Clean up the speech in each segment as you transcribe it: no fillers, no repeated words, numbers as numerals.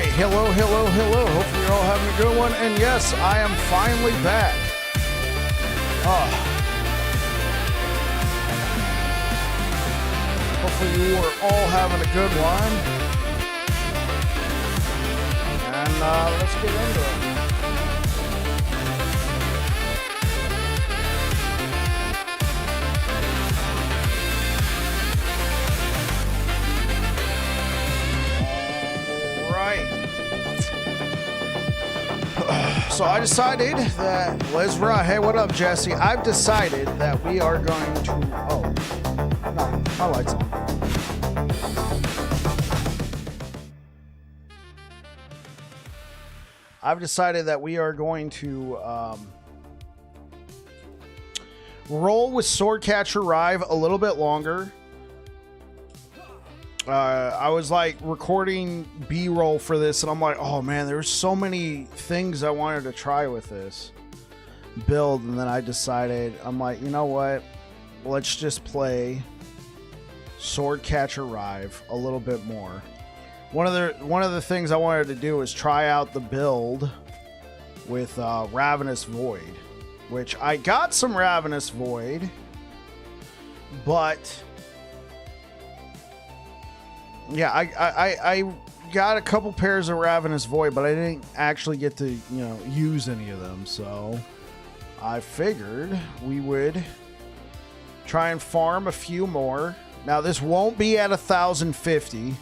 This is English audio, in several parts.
right, hello. Hopefully you're all having a good one. And yes, I am finally back. Hopefully you are all having a good one. And let's get into it. So I decided that hey, what up, Jesse? I've decided that we are going to. Oh, no, my light's on. I've decided that we are going to roll with Swordcatcher Rive a little bit longer. I was like recording B-roll for this, and I'm like, oh man, there's so many things I wanted to try with this build, and then I decided, I'm like, you know what? Let's just play Swordcatcher Rive a little bit more. One of the things I wanted to do is try out the build with Ravenous Void, which I got some Ravenous Void, but yeah, I got a couple pairs of Ravenous Void, but I didn't actually get to, use any of them. So I figured we would try and farm a few more. Now this won't be at 1,050.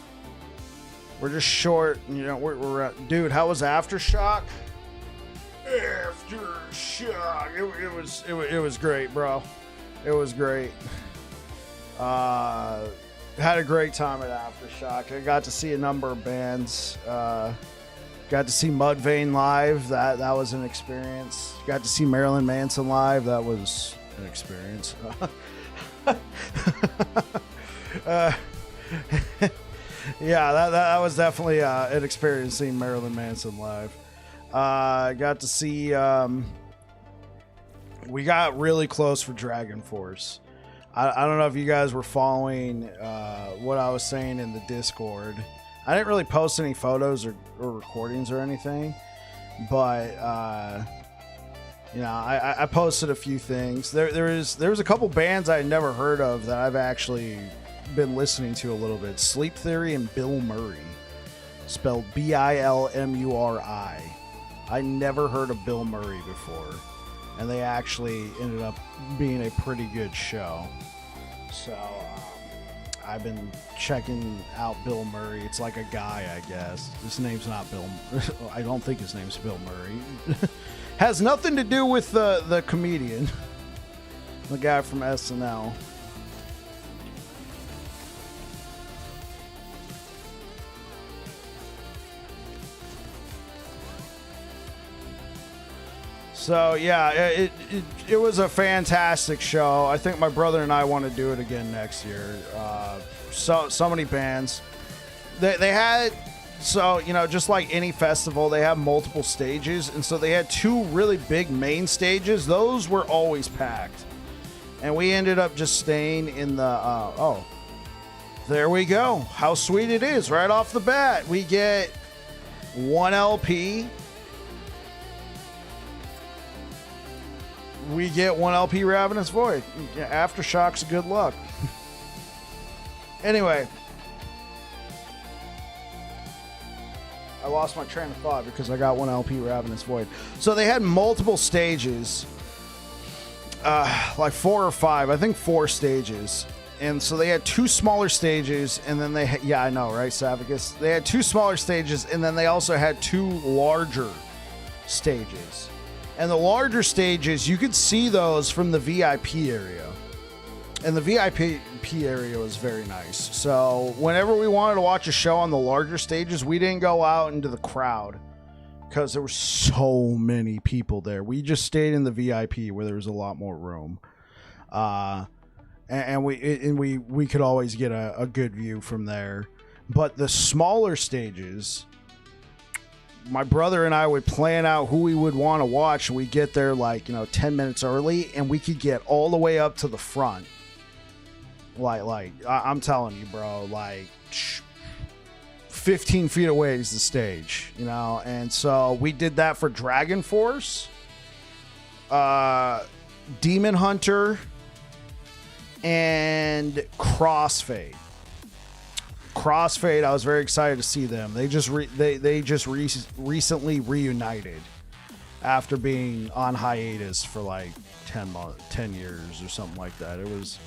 We're just short. We're at, dude. How was Aftershock? It was great, bro. It was great. Had a great time at Aftershock. I got to see a number of bands. Got to see Mudvayne live. That was an experience. Got to see Marilyn Manson live. That was an experience. Yeah, that was definitely an experience seeing Marilyn Manson live. Got to see. We got really close for Dragon Force. I don't know if you guys were following what I was saying in the Discord. I didn't really post any photos or recordings or anything, but I posted a few things. There was a couple bands I had never heard of that I've actually been listening to a little bit. Sleep Theory and Bill Murray, spelled Bilmuri. I never heard of Bill Murray before, and they actually ended up being a pretty good show. So I've been checking out Bill Murray. It's like a guy, I guess. His name's not Bill. I don't think his name's Bill Murray. Has nothing to do with the comedian, the guy from SNL. So yeah, it was a fantastic show. I think my brother and I want to do it again next year. So many bands. They had, just like any festival, they have multiple stages, and so they had two really big main stages. Those were always packed, and we ended up just staying in the. There we go. How sweet it is right off the bat. We get one LP. We get one LP Ravenous Void. Aftershock's good luck. Anyway, I lost my train of thought because I got one LP Ravenous Void. So they had multiple stages, like 4 or 5, I think 4 stages. And so they had 2 smaller stages, and then I know, right, Savicus? They had 2 smaller stages, and then they also had 2 larger stages. And the larger stages, you could see those from the VIP area. And the VIP area was very nice. So whenever we wanted to watch a show on the larger stages, we didn't go out into the crowd because there were so many people there. We just stayed in the VIP where there was a lot more room. And we could always get a good view from there. But the smaller stages, my brother and I would plan out who we would want to watch. We get there 10 minutes early, and we could get all the way up to the front. I'm telling you, bro, 15 feet away is the stage, you know. And so we did that for Dragon Force, Demon Hunter, and Crossfade. Crossfade, I was very excited to see them. They just recently reunited after being on hiatus for like 10 years or something like that. It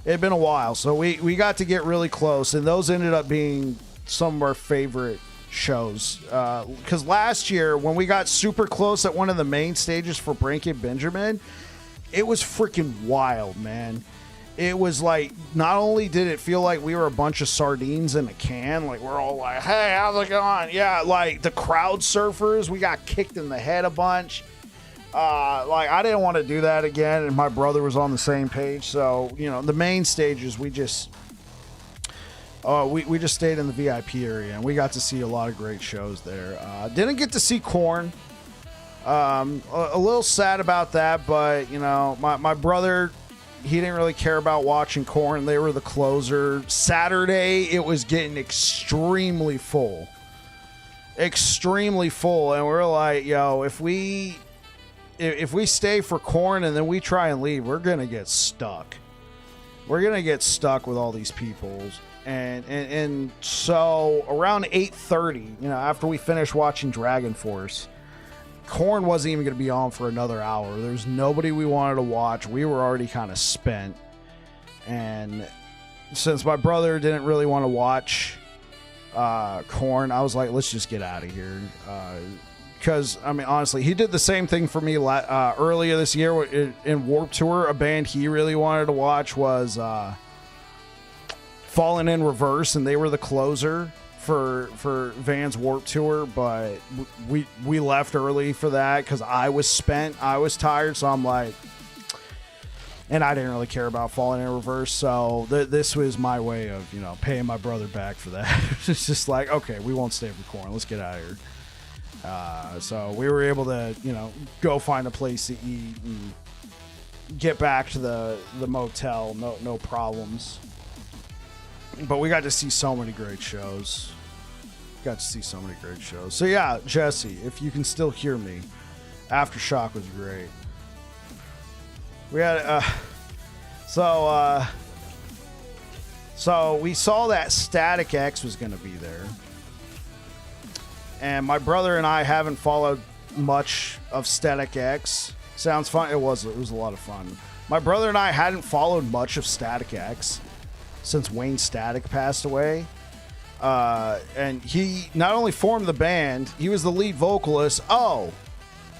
had been a while, so we got to get really close, and those ended up being some of our favorite shows. Because last year, when we got super close at one of the main stages for Branky Benjamin, it was freaking wild, man. It was like, not only did it feel like we were a bunch of sardines in a can, like we're all like, hey, how's it going? Yeah, like the crowd surfers, we got kicked in the head a bunch. Like I didn't want to do that again, and my brother was on the same page. So, you know, the main stages, we just stayed in the VIP area, and we got to see a lot of great shows there. Didn't get to see Korn. A little sad about that, but you know, my brother, he didn't really care about watching Korn. They were the closer. Saturday, it was getting extremely full. Extremely full. And we're like, yo, if we stay for Korn and then we try and leave, we're going to get stuck. We're going to get stuck with all these people. And so around 8:30, you know, after we finished watching Dragon Force, Korn wasn't even going to be on for another hour. There's nobody we wanted to watch. We were already kind of spent. And since my brother didn't really want to watch Korn, I was like, let's just get out of here. Because, I mean, honestly, he did the same thing for me earlier this year in Warped Tour. A band he really wanted to watch was Fallen in Reverse, and they were the closer for Van's Warped Tour, but we left early for that because I was spent, I was tired, so I'm like, and I didn't really care about Falling in Reverse, so this was my way of, you know, paying my brother back for that. It's just like, okay, we won't stay for Korn, let's get out of here. So we were able to, you know, go find a place to eat and get back to the motel, no problems. But we got to see so many great shows. So yeah, Jesse, if you can still hear me, Aftershock was great. We had so we saw that Static X was going to be there, and my brother and I haven't followed much of Static X. Sounds fun. It was a lot of fun. My brother and I hadn't followed much of Static X since Wayne Static passed away. And he not only formed the band, he was the lead vocalist. Oh,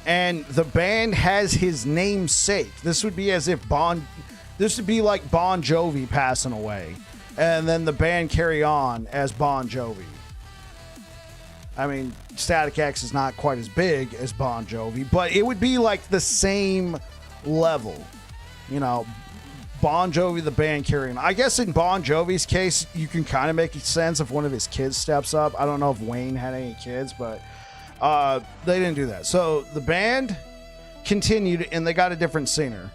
and the band has his namesake. This would be as if this would be like Bon Jovi passing away, and then the band carry on as Bon Jovi. I mean, Static X is not quite as big as Bon Jovi, but it would be like the same level, you know. Bon Jovi, the band carrying. I guess in Bon Jovi's case, you can kind of make sense if one of his kids steps up. I don't know if Wayne had any kids, but they didn't do that. So the band continued, and they got a different singer.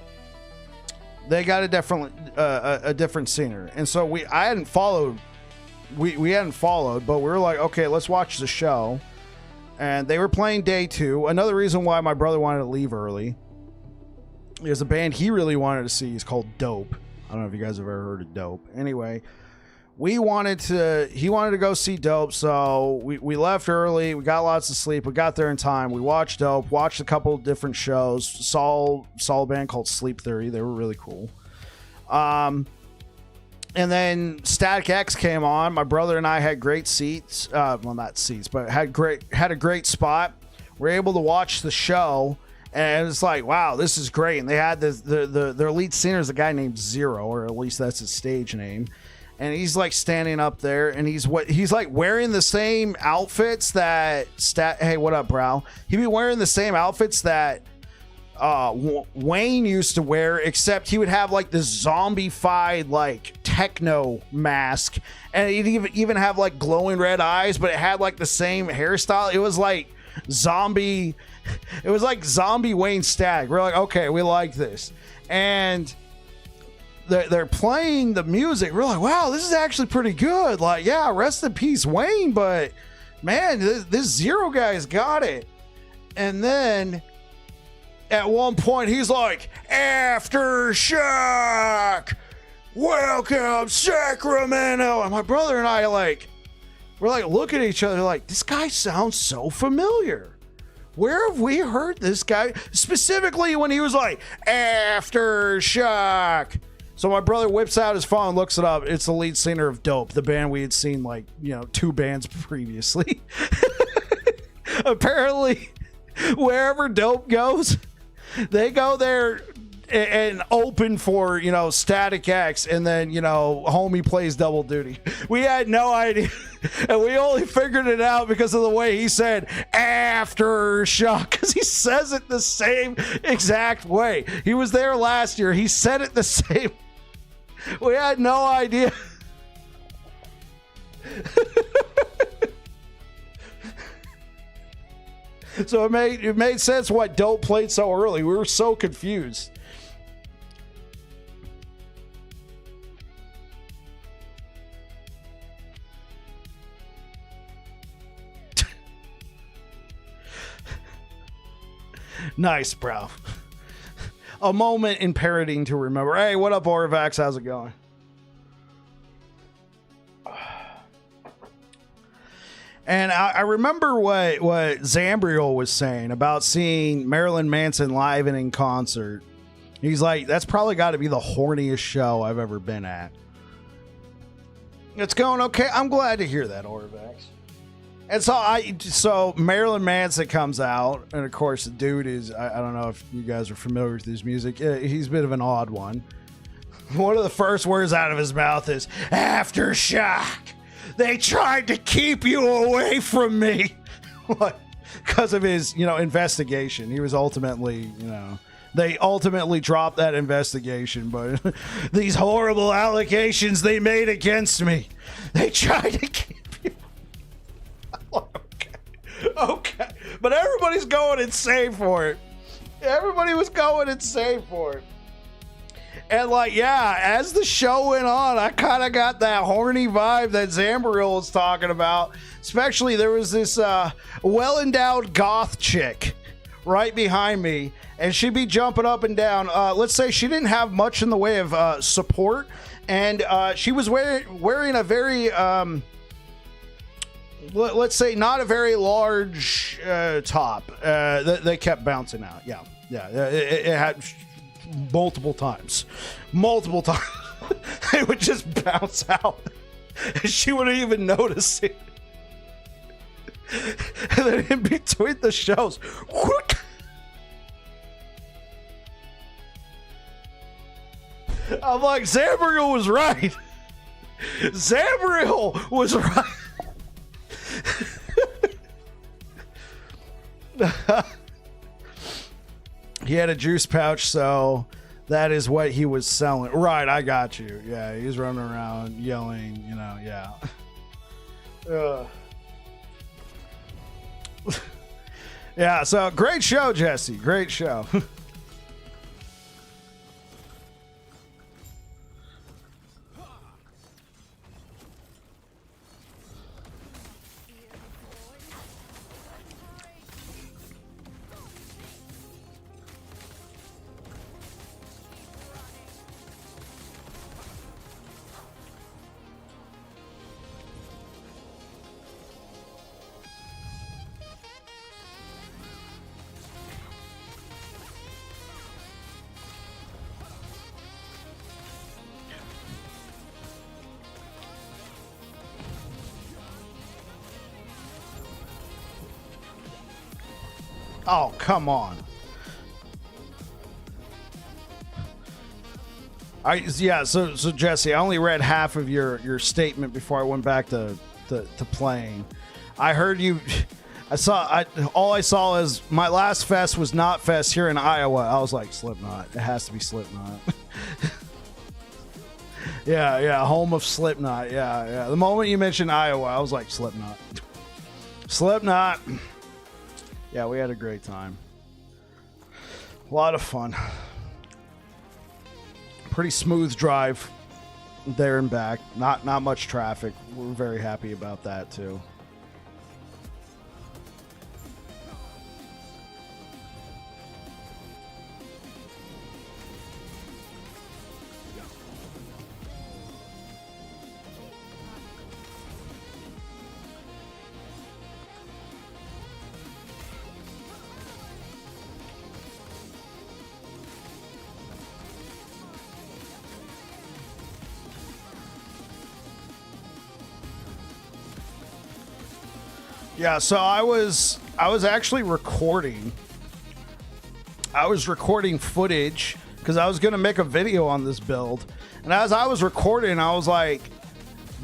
They got a different singer, and so I hadn't followed. We hadn't followed, but we were like, okay, let's watch the show. And they were playing day 2. Another reason why my brother wanted to leave early. There's a band he really wanted to see is called Dope. I don't know if you guys have ever heard of Dope. Anyway, he wanted to go see Dope, so we left early. We got lots of sleep. We got there in time. We watched Dope, watched a couple of different shows. Saw a band called Sleep Theory. They were really cool. And then Static X came on. My brother and I had great seats. Well, not seats, but had a great spot. We were able to watch the show. And it's like, wow, this is great. And they had their lead singer is a guy named Zero, or at least that's his stage name. And he's like standing up there, and he's like wearing the same outfits that Hey, what up, bro? He'd be wearing the same outfits that Wayne used to wear, except he would have like this zombified like techno mask, and he'd even have like glowing red eyes, but it had like the same hairstyle. It was like zombie. It was like zombie Wayne Static. We're like, okay, we like this. And they're playing the music. We're like, wow, this is actually pretty good. Like, yeah, rest in peace, Wayne. But man, this Zero guy's got it. And then at one point, he's like, Aftershock, welcome Sacramento. And my brother and I we're like looking at each other like, this guy sounds so familiar. Where have we heard this guy? Specifically when he was like, Aftershock. So my brother whips out his phone, looks it up. It's the lead singer of Dope, the band we had seen 2 bands previously. Apparently, wherever Dope goes, they go there and open for, Static X, and then, homie plays double duty. We had no idea. And we only figured it out because of the way he said Aftershock, because he says it the same exact way. He was there last year. He said it the same. We had no idea. So it made sense why Dope played so early. We were so confused. Nice, bro. A moment in parroting to remember. Hey, what up, Orvax? How's it going? And I remember what Zambriel was saying about seeing Marilyn Manson live and in concert. He's like, that's probably got to be the horniest show I've ever been at. It's going okay. I'm glad to hear that, Orvax. And so Marilyn Manson comes out, and of course the dude is, I don't know if you guys are familiar with his music. He's a bit of an odd one. One of the first words out of his mouth is Aftershock. They tried to keep you away from me. Because of his, investigation. He was ultimately, they ultimately dropped that investigation, but these horrible allegations they made against me, they tried to keep Okay. But everybody's going insane for it. Everybody was going insane for it. And as the show went on, I kind of got that horny vibe that Zambriel was talking about. Especially there was this well-endowed goth chick right behind me, and she'd be jumping up and down. Let's say she didn't have much in the way of support, and she was wearing a very... let's say not a very large top. They kept bouncing out. Yeah. It had multiple times. They would just bounce out. And she wouldn't even notice it. And then in between the shows, whoop, I'm like, Zambriel was right. Zambriel was right. He had a juice pouch, so that is what he was selling. Right, I got you. Yeah, he's running around yelling, yeah. Yeah, so great show, Jesse. Great show. Oh, come on. So Jesse, I only read half of your statement before I went back to playing. I heard you. All I saw is my last fest was not fest here in Iowa. I was like, Slipknot. It has to be Slipknot. Yeah, home of Slipknot. Yeah. The moment you mentioned Iowa, I was like, Slipknot. Slipknot. Yeah, we had a great time. A lot of fun. pretty smooth drive there and back. Not much traffic. We're very happy about that too. Yeah, so I was actually recording. I was recording footage because I was gonna make a video on this build, and as I was recording, I was like,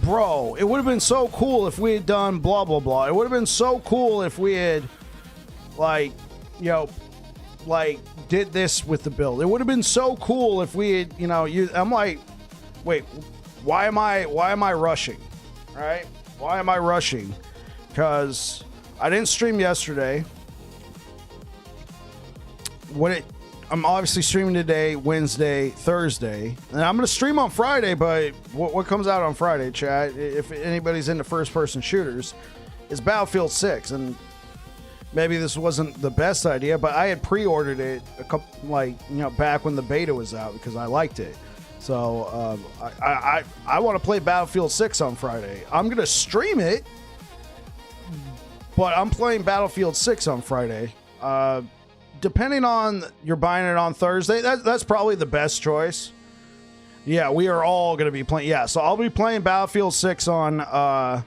"Bro, it would have been so cool if we had done blah blah blah. It would have been so cool if we had, like, did this with the build. It would have been so cool if we had, I'm like, wait, why am I rushing? All right, why am I rushing? Because I didn't stream yesterday. I'm obviously streaming today, Wednesday, Thursday, and I'm going to stream on Friday. But what comes out on Friday, chat? If anybody's into first-person shooters, is Battlefield 6, and maybe this wasn't the best idea, but I had pre-ordered it a couple, back when the beta was out because I liked it. So I want to play Battlefield 6 on Friday. I'm going to stream it. But I'm playing Battlefield 6 on Friday. Depending on you're buying it on Thursday, that's probably the best choice. Yeah, we are all going to be playing. Yeah, so I'll be playing Battlefield 6 on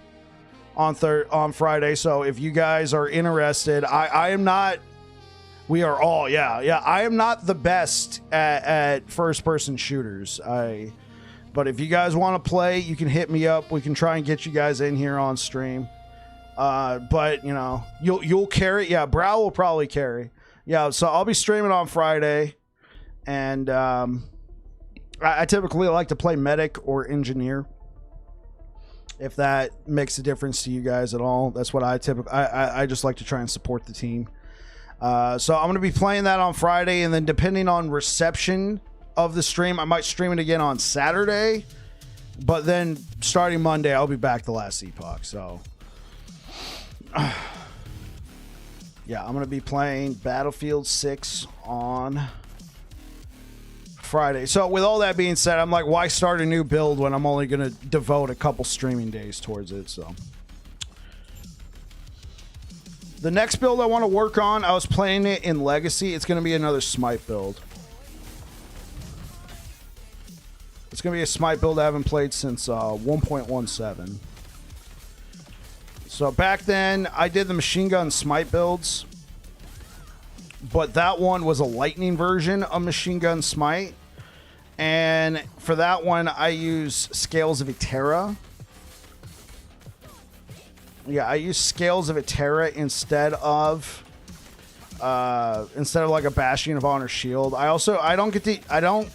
Friday. So if you guys are interested, I am not. We are all. Yeah. I am not the best at first-person shooters. But if you guys want to play, you can hit me up. We can try and get you guys in here on stream. But you'll carry. Yeah, Brow will probably carry. Yeah, so I'll be streaming on Friday, and I typically like to play medic or engineer. If that makes a difference to you guys at all, that's what I typically. I just like to try and support the team. So I'm going to be playing that on Friday, and then depending on reception of the stream, I might stream it again on Saturday. But then starting Monday, I'll be back to last Epoch. So. Yeah, I'm going to be playing Battlefield 6 on Friday. So with all that being said, I'm like, why start a new build when I'm only going to devote a couple streaming days towards it? So the next build I want to work on, I was playing it in Legacy. It's going to be another Smite build. It's going to be a Smite build I haven't played since 1.17. So back then, I did the machine gun Smite builds, but that one was a lightning version of machine gun Smite. And for that one, I use Scales of Eterra. Yeah, I use Scales of Eterra instead of like a Bastion of Honor shield. I don't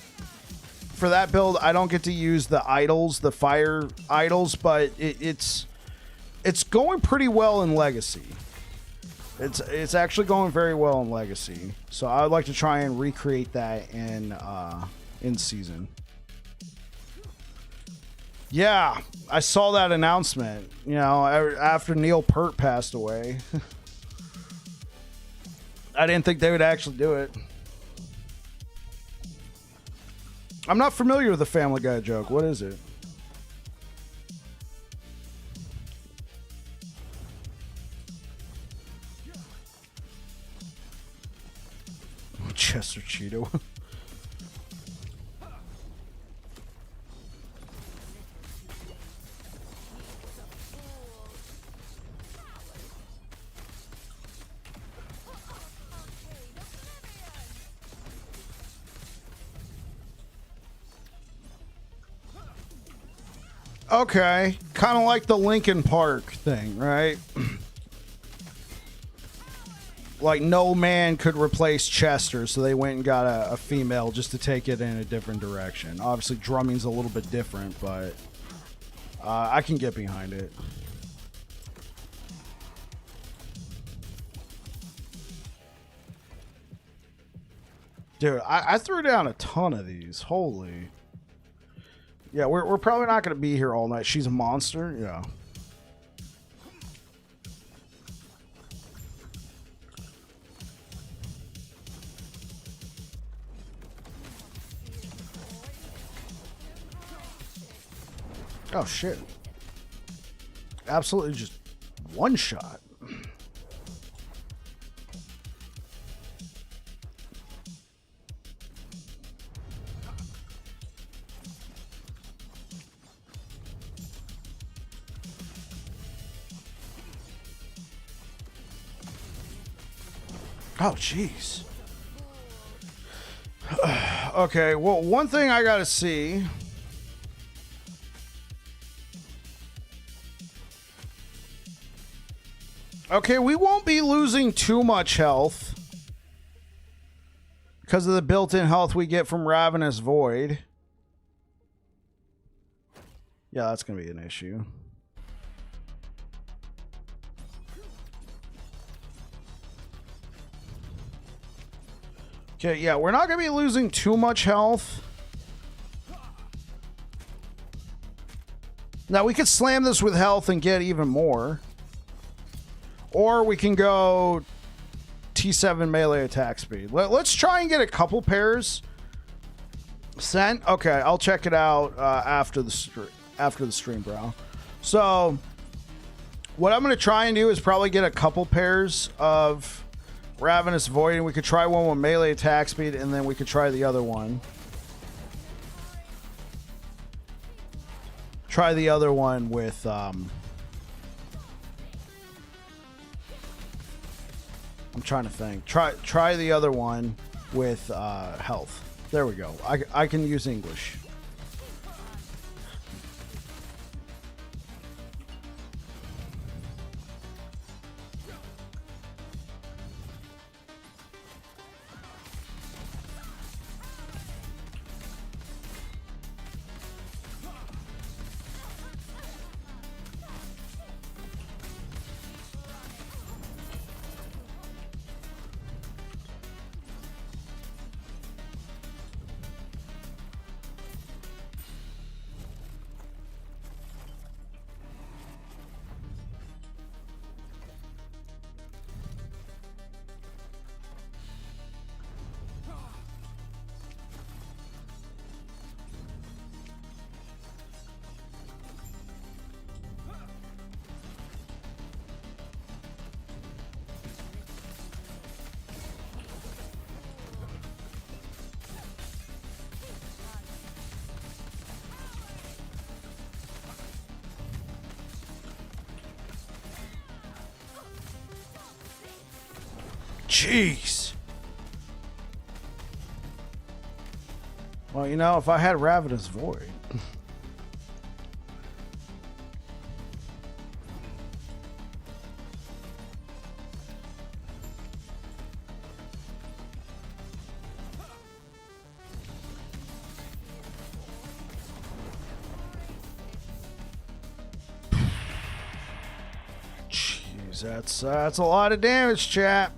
for that build, I don't get to use the idols, the fire idols, but it's going pretty well in Legacy. It's actually going very well in Legacy. So I would like to try and recreate that in season. Yeah, I saw that announcement. After Neil Peart passed away. I didn't think they would actually do it. I'm not familiar with the Family Guy joke. What is it? Chester Cheeto. Okay, kind of like the Linkin Park thing, right? Like, no man could replace Chester, so they went and got a female just to take it in a different direction. Obviously, drumming's a little bit different, but I can get behind it. Dude, I threw down a ton of these. Holy. Yeah, we're probably not going to be here all night. She's a monster. Yeah. Oh, shit. Absolutely just one shot. Oh, jeez. Okay, well, one thing I gotta see. Okay, we won't be losing too much health because of the built-in health we get from Ravenous Void. Yeah, that's gonna be an issue. Okay, yeah, we're not going to be losing too much health. Now, we could slam this with health and get even more. Or we can go T7 melee attack speed. Let's try and get a couple pairs sent. Okay, I'll check it out after the stream, bro. So, what I'm going to try and do is probably get a couple pairs of Ravenous Void, and we could try one with melee attack speed, and then we could try the other one. Try the other one with I'm trying to think. Try the other one with health. There we go. I can use English. Jeez. Well, you know, if I had Ravenous Void. Jeez, that's a lot of damage, chat.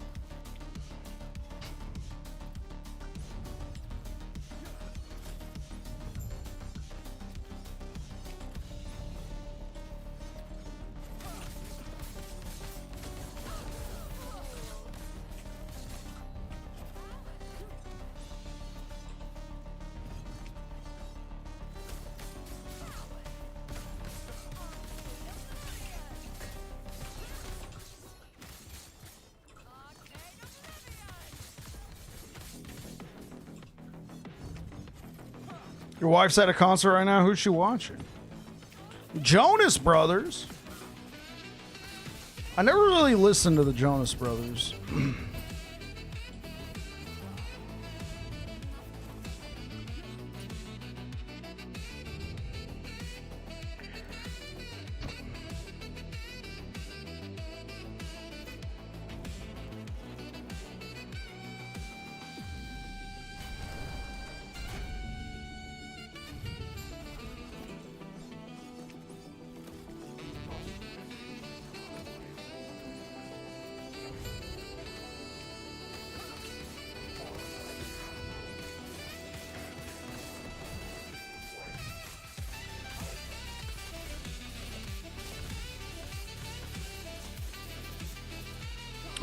Your wife's at a concert right now? Who's she watching? Jonas Brothers? I never really listened to the Jonas Brothers.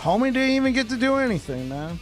Homie didn't even get to do anything, man.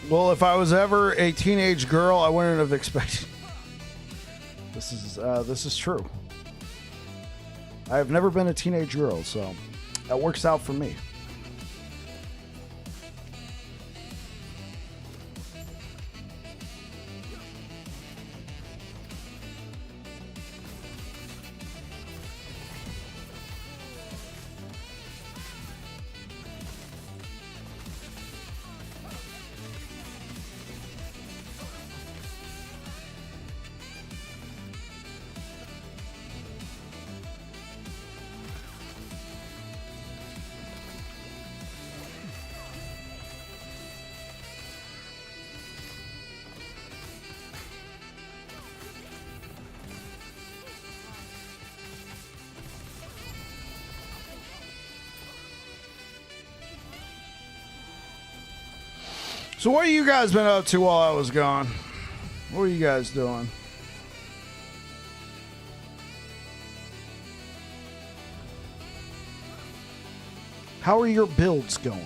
Well, if I was ever a teenage girl, I wouldn't have expected. This is true. I have never been a teenage girl, so that works out for me. So what have you guys been up to while I was gone? What are you guys doing? How are your builds going?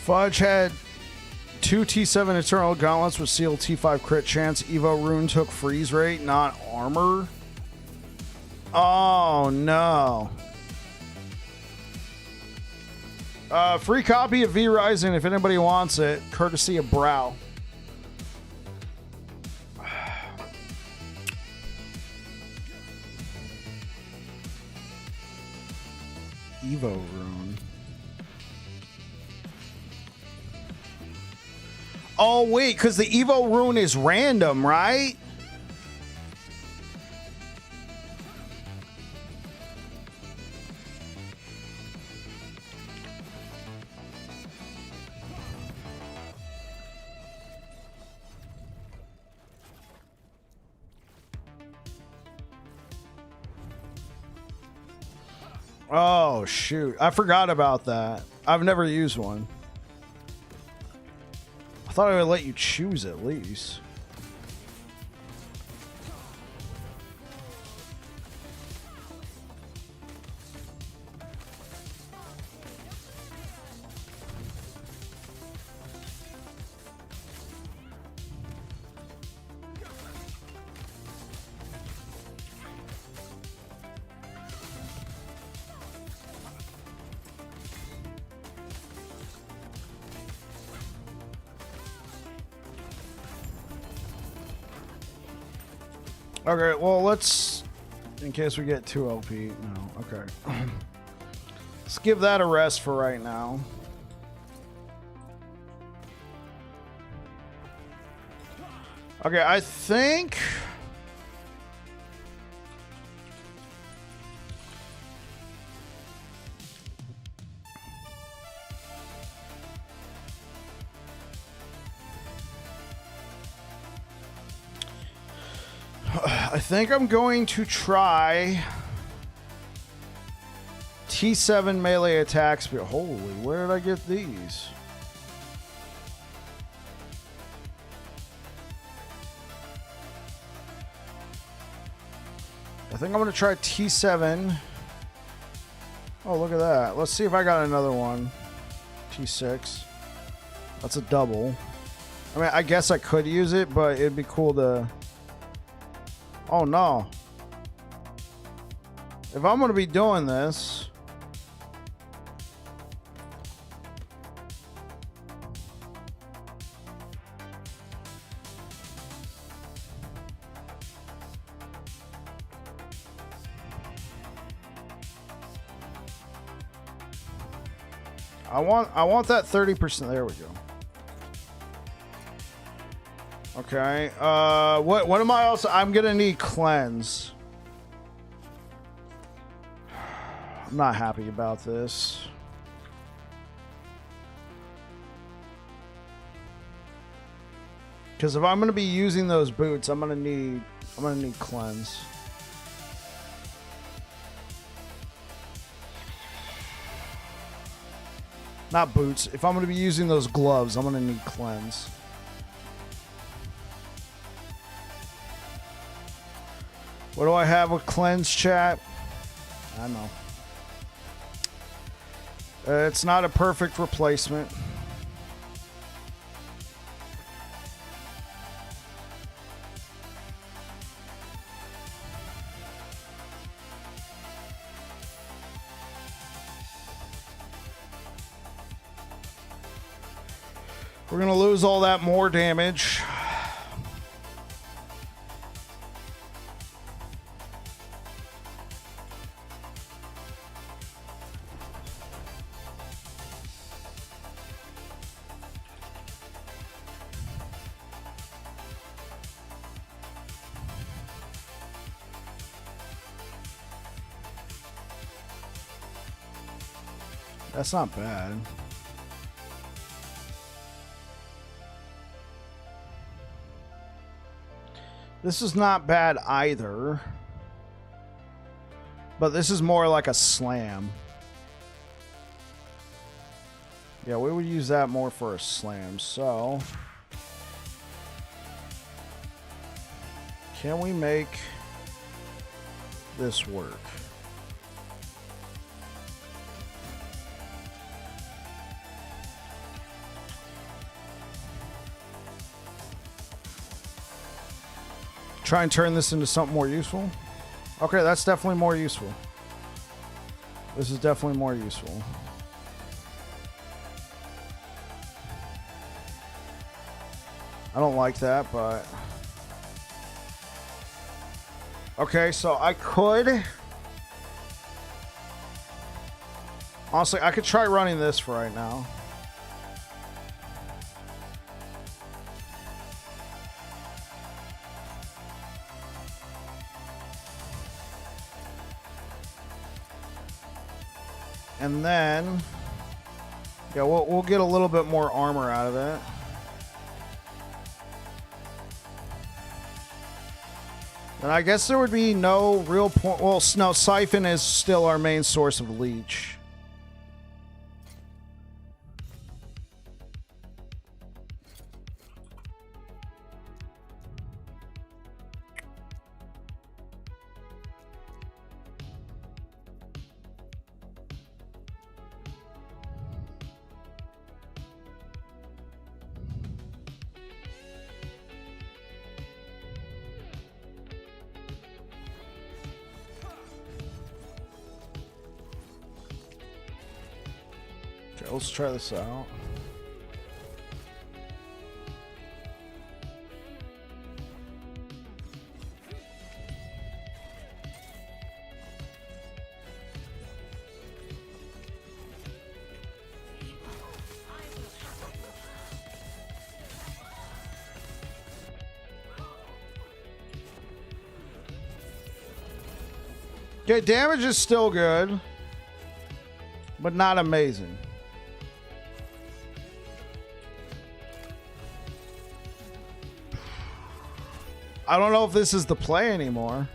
Fudge had 2 T7 Eternal Gauntlets with sealed T5 crit chance. Evo Rune took freeze rate, not armor. Oh, no. Free copy of V Rising if anybody wants it, courtesy of Brow. Evo Rune. Oh, wait, because the Evo Rune is random, right? Oh, shoot. I forgot about that. I've never used one. I thought I would let you choose at least. Okay, well, let's, in case we get 2 LP, no, okay. Let's give that a rest for right now. Okay, I think... I think I'm going to try T7 melee attacks. But holy, where did I get these? I think I'm going to try T7. Oh, look at that. Let's see if I got another one. T6. That's a double. I mean, I guess I could use it, but it'd be cool to... Oh, no. If I'm going to be doing this... I want that 30%. There we go. Okay. What am I also? I'm gonna need cleanse. I'm not happy about this. Because if I'm gonna be using those boots, I'm gonna need cleanse. Not boots. If I'm going to be using those gloves, I'm going to need cleanse. What do I have with cleanse, chat? I know. It's not a perfect replacement. We're going to lose all that more damage. That's not bad. This is not bad either. But this is more like a slam. Yeah, we would use that more for a slam. So, can we make this work? Try and turn this into something more useful. Okay, that's definitely more useful. This is definitely more useful. I don't like that, but... Okay, so I could... Honestly, I could try running this for right now. And then, yeah, we'll get a little bit more armor out of it. And I guess there would be no real point. Well, no, Siphon is still our main source of leech. Let's try this out. Okay, damage is still good, but not amazing. I don't know if this is the play anymore.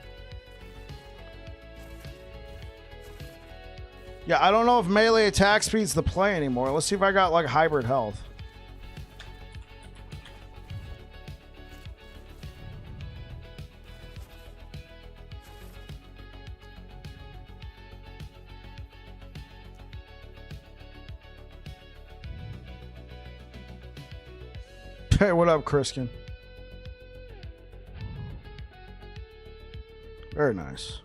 Yeah, I don't know if melee attack speed's the play anymore. Let's see if I got like hybrid health. Hey, what up, Kriskin? Very nice.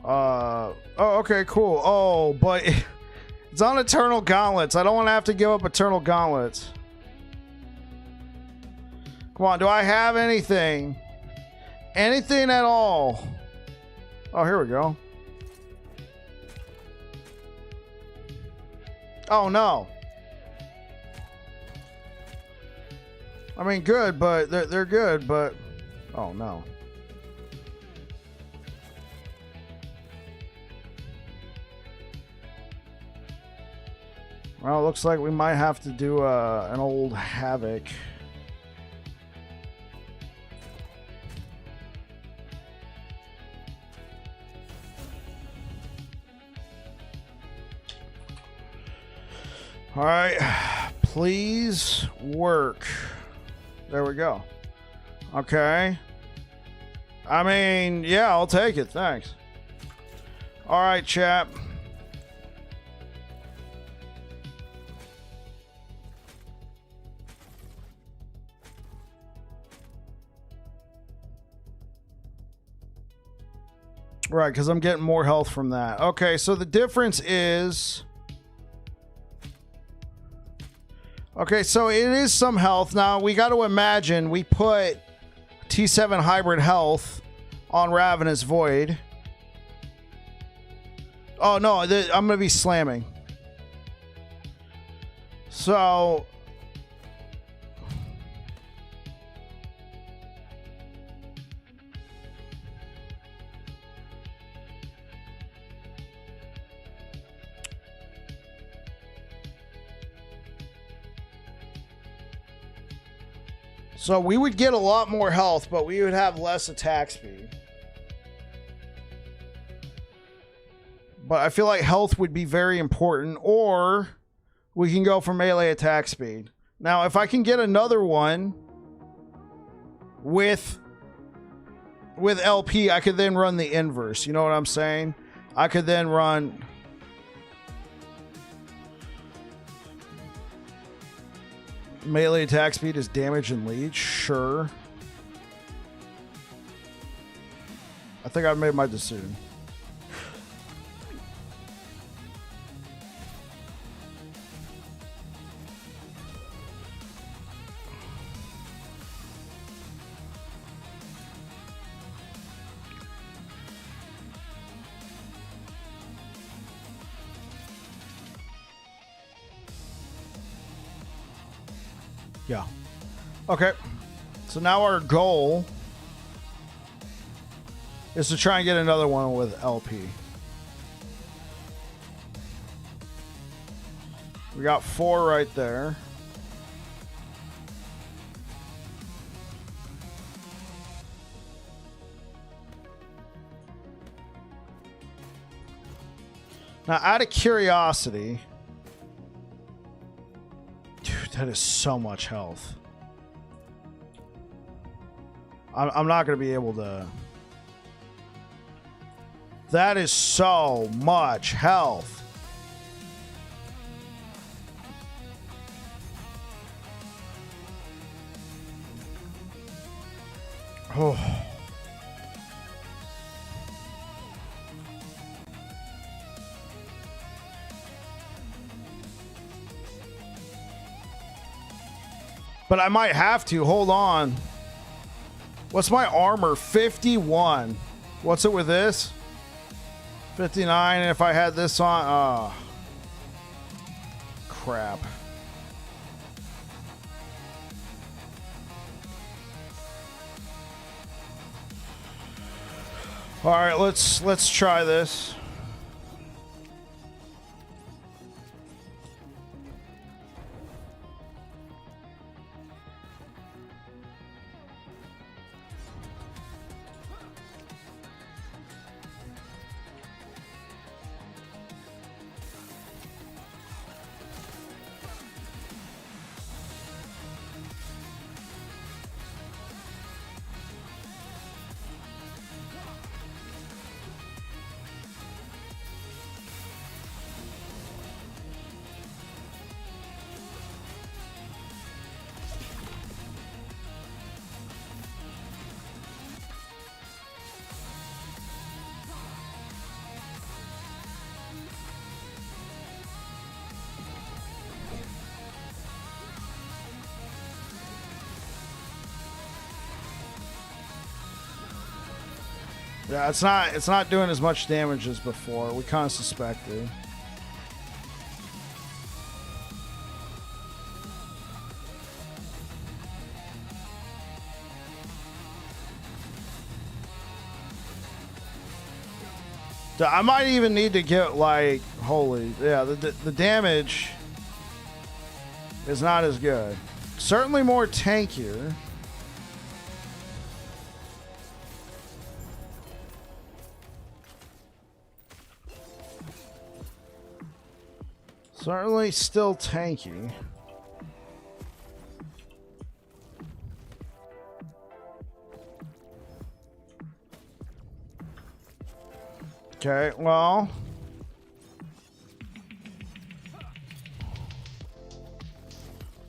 Oh, okay, cool. Oh, but it's on Eternal Gauntlets. I don't want to have to give up Eternal Gauntlets. Come on, do I have anything? Anything at all? Oh, here we go. Oh, no. I mean, good, but they're good, but... Oh, no. Well, it looks like we might have to do an old Havoc. All right, please work. There we go. Okay. I mean, yeah, I'll take it. Thanks. All right, chap. Right, because I'm getting more health from that. Okay, so the difference is... Okay, so it is some health. Now, we got to imagine we put T7 Hybrid Health on Ravenous Void. Oh, no, I'm going to be slamming. So... So we would get a lot more health, but we would have less attack speed. But I feel like health would be very important, or we can go for melee attack speed. Now, if I can get another one with LP, I could then run the inverse. You know what I'm saying? I could then run... Melee attack speed is damage and leech. Sure. I think I've made my decision. Yeah. Okay. So now our goal is to try and get another one with LP. We got 4 right there. Now, out of curiosity... That is so much health. I'm not going to be able to... That is so much health. Oh. But I might have to. Hold on. What's my armor? 51. What's it with this? 59. And if I had this on... Oh. Crap. All right, let's try this. Yeah, it's not doing as much damage as before. We kind of suspected. I might even need to get like, holy, yeah, the damage is not as good. Certainly more tankier. Certainly still tanky. Okay, well.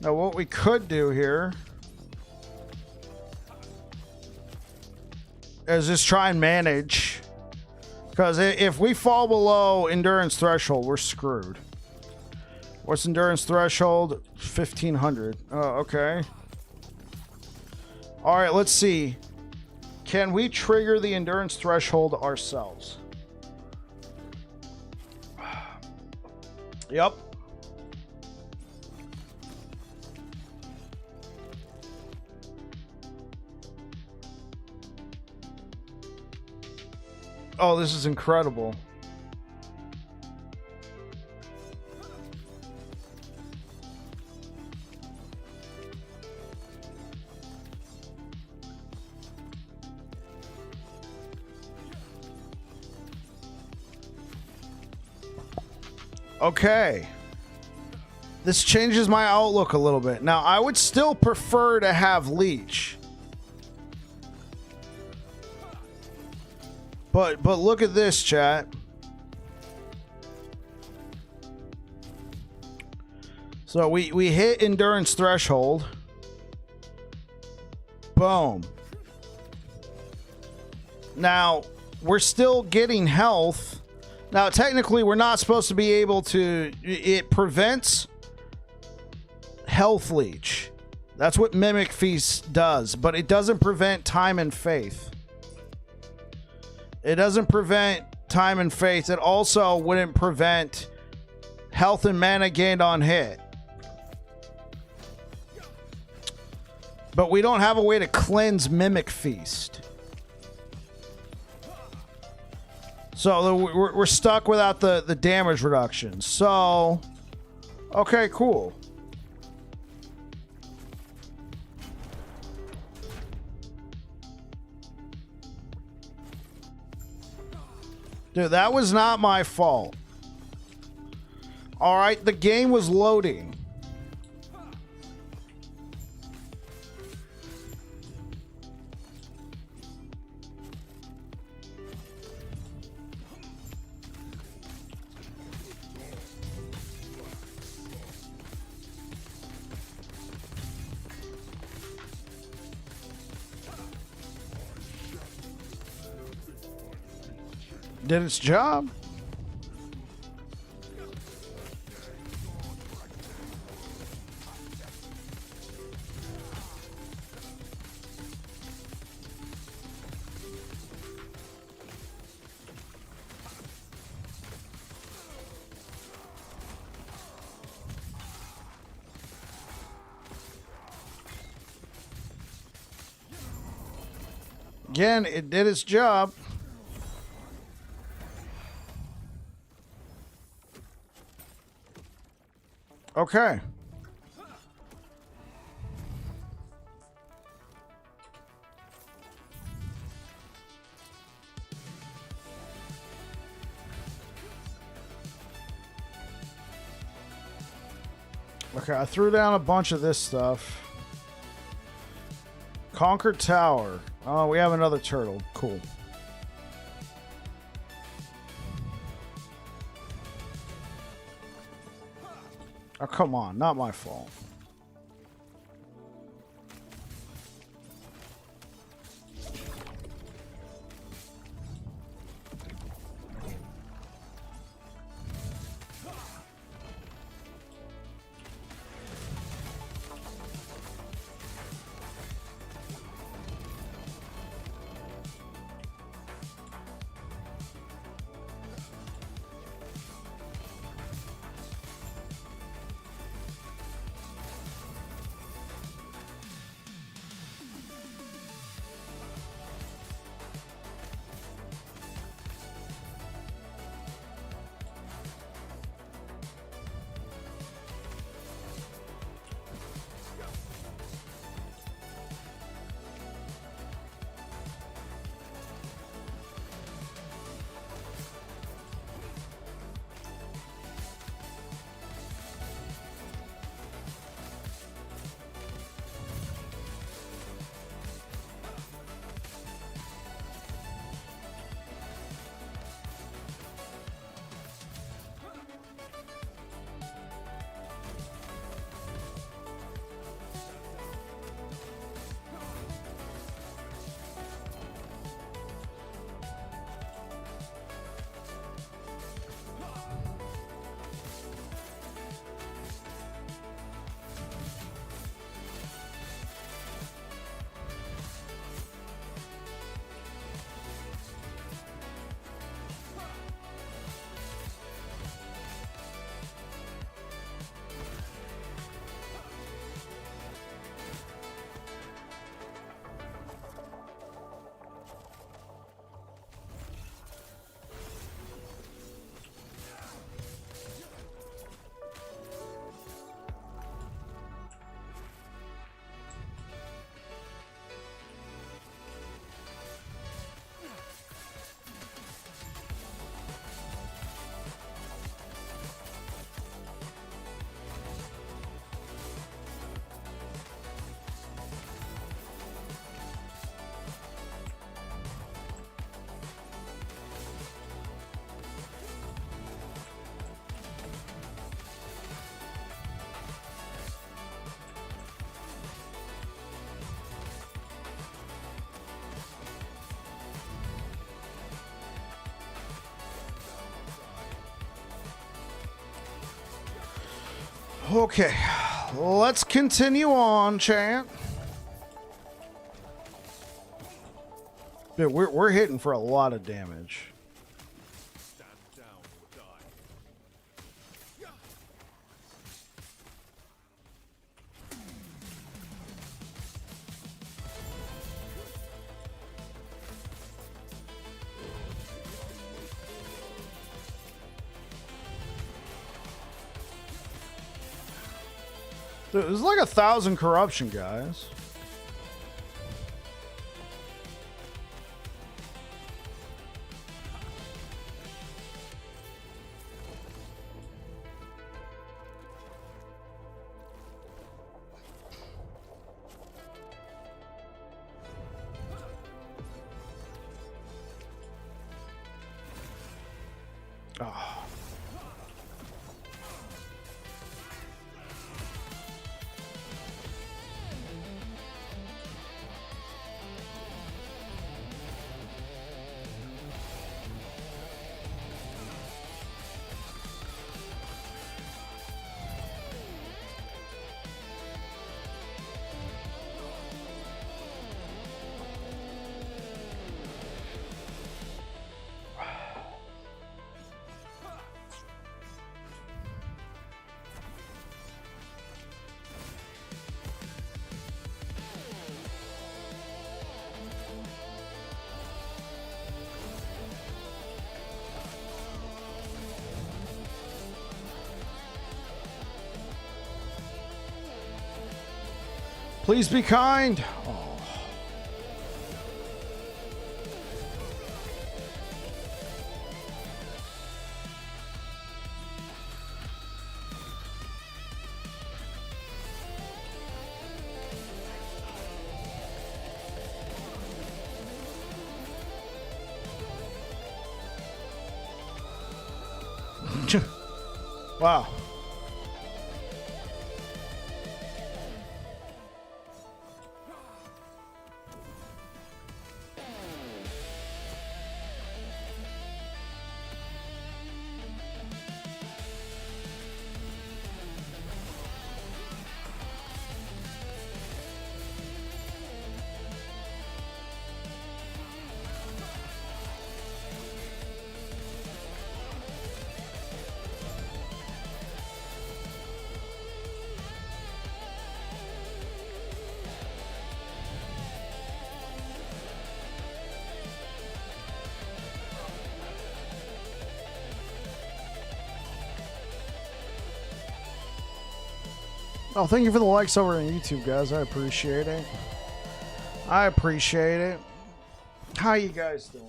Now what we could do here is just try and manage. Because if we fall below endurance threshold, we're screwed. What's endurance threshold? 1500. Oh, okay. All right, let's see. Can we trigger the endurance threshold ourselves? Yep. Oh, this is incredible. Okay. This changes my outlook a little bit. Now, I would still prefer to have Leech. But look at this, chat. So we hit endurance threshold. Boom. Now, we're still getting health. Now, technically, we're not supposed to be able to... It prevents health leech. That's what Mimic Feast does. But it doesn't prevent time and faith. It doesn't prevent time and faith. It also wouldn't prevent health and mana gained on hit. But we don't have a way to cleanse Mimic Feast. So we're stuck without the damage reduction. So, okay, cool. Dude, that was not my fault. All right, the game was loading. Did its job. Again, it did its job. Okay. Okay, I threw down a bunch of this stuff. Conquer Tower. Oh, we have another turtle. Cool. Oh, come on. Not my fault. Okay, let's continue on, chat. Dude, we're hitting for a lot of damage. Dude, there's like 1,000 corruption, guys. Oh. Please be kind. Oh. Wow. Oh, thank you for the likes over on YouTube, guys. I appreciate it. I appreciate it. How you guys doing?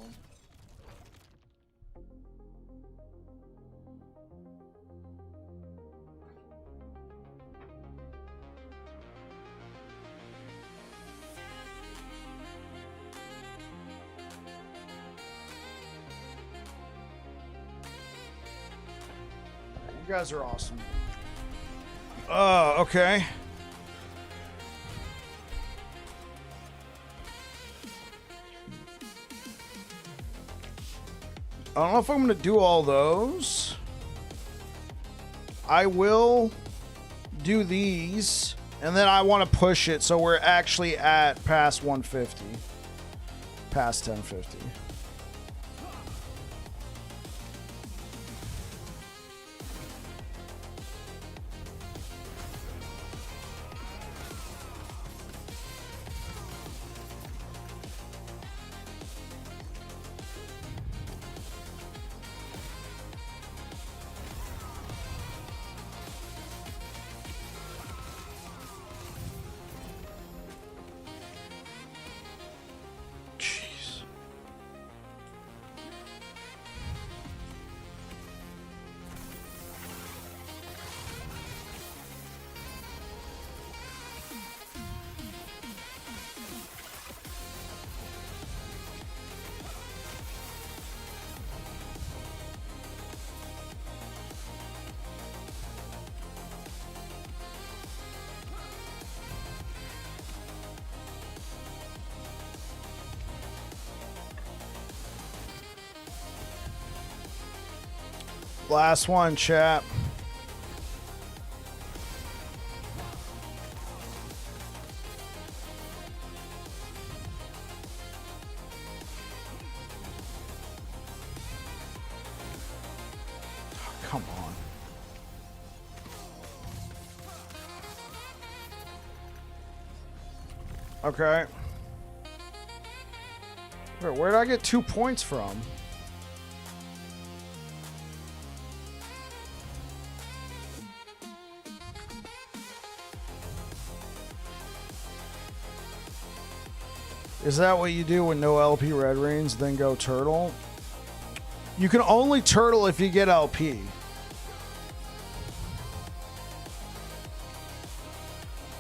You guys are awesome. Okay. I don't know if I'm going to do all those. I will do these, and then I want to push it so we're actually at past 150. Past 1050. Last one, chat. Okay. Where did I get 2 points from? Is that what you do when no LP red rings, then go turtle? You can only turtle if you get LP.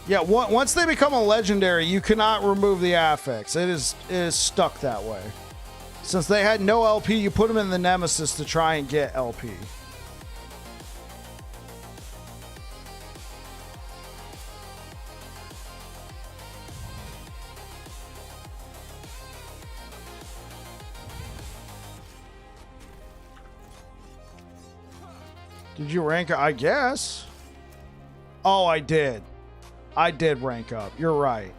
Yeah, once they become a legendary, you cannot remove the affix. It is stuck that way. Since they had no LP, you put them in the Nemesis to try and get LP. Did you rank up? I guess. Oh, I did. I did rank up. You're right.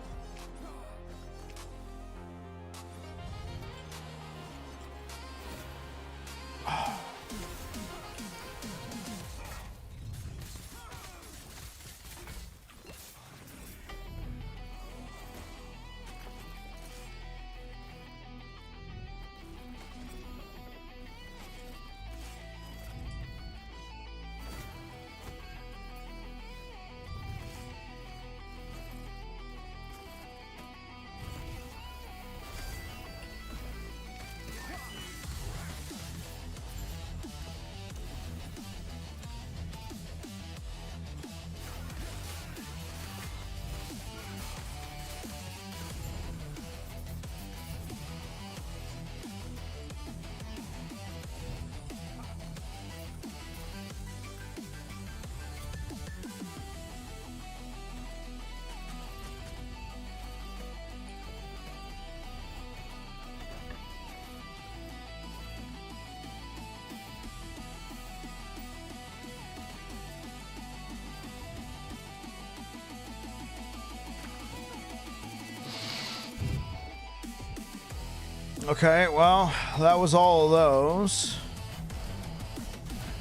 Okay, well, that was all of those.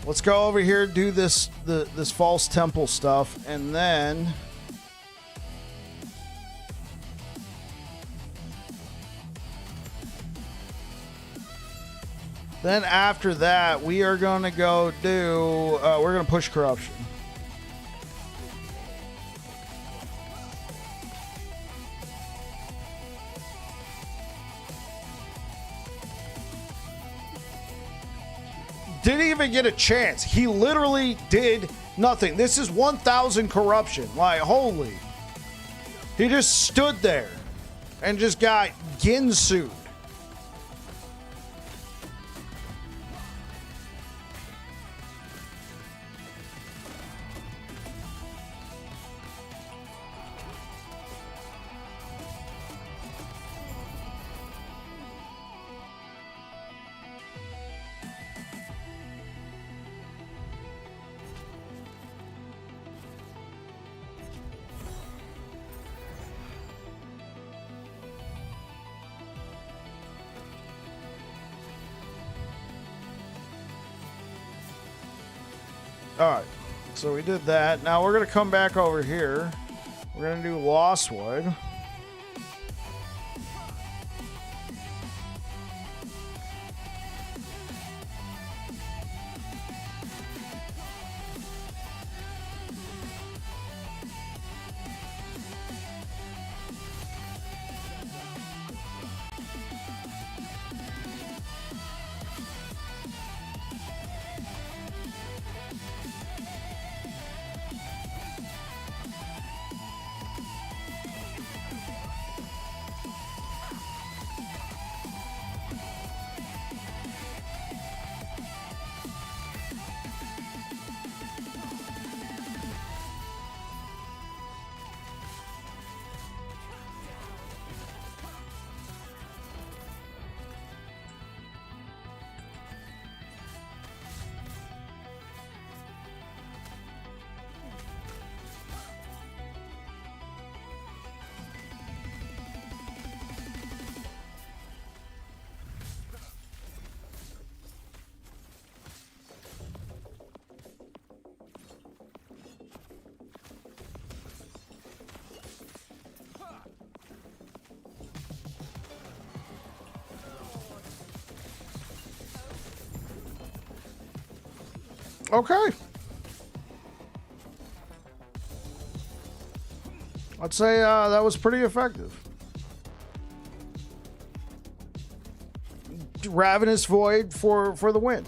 Let's go over here, do this false temple stuff, and then after that, we are going to go do, we're going to push corruption. Didn't even get a chance. He literally did nothing. This is 1,000 corruption. Like, holy. He just stood there and just got ginsued. Alright, so we did that. Now we're going to come back over here. We're going to do Losswood. Okay. I'd say that was pretty effective. Ravenous Void for the win.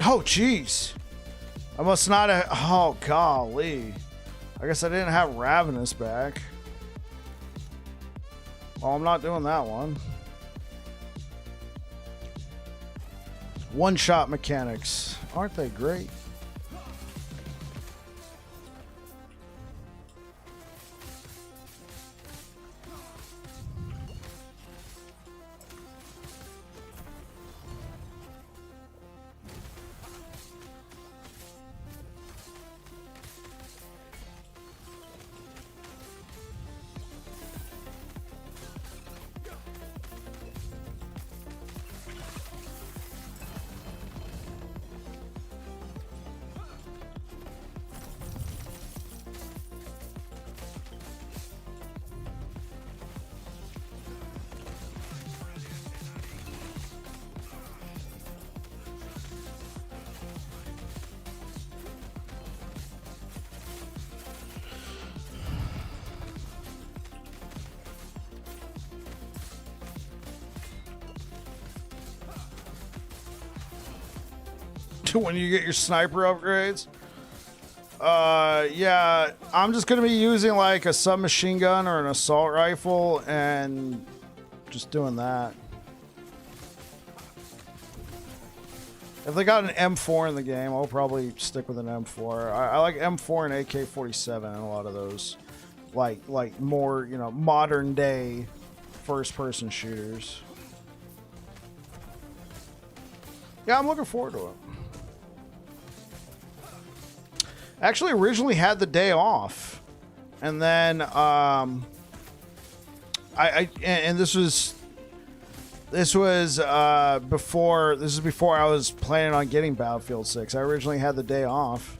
Oh, jeez. I must not have... Oh, golly. I guess I didn't have Ravenous back. Well, I'm not doing that one. One-shot mechanics. Aren't they great? When you get your sniper upgrades. Yeah, I'm just gonna be using like a submachine gun or an assault rifle and just doing that. If they got an M4 in the game, I'll probably stick with an M4. I like M4 and AK-47 and a lot of those, like more, you know, modern day first-person shooters. Yeah, I'm looking forward to it. Actually, originally had the day off, and then this was before I was planning on getting Battlefield 6. I originally had the day off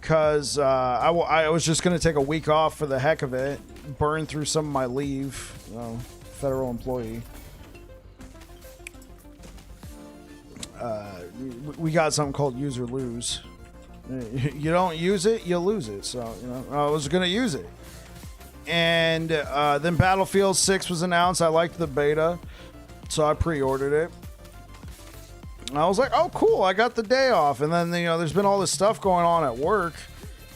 because I was just going to take a week off for the heck of it, burn through some of my leave, you know, federal employee. We got something called use or lose. You don't use it, you lose it. So, you know, I was going to use it. And then Battlefield 6 was announced. I liked the beta, so I pre-ordered it. And I was like, oh, cool, I got the day off. And then, you know, there's been all this stuff going on at work.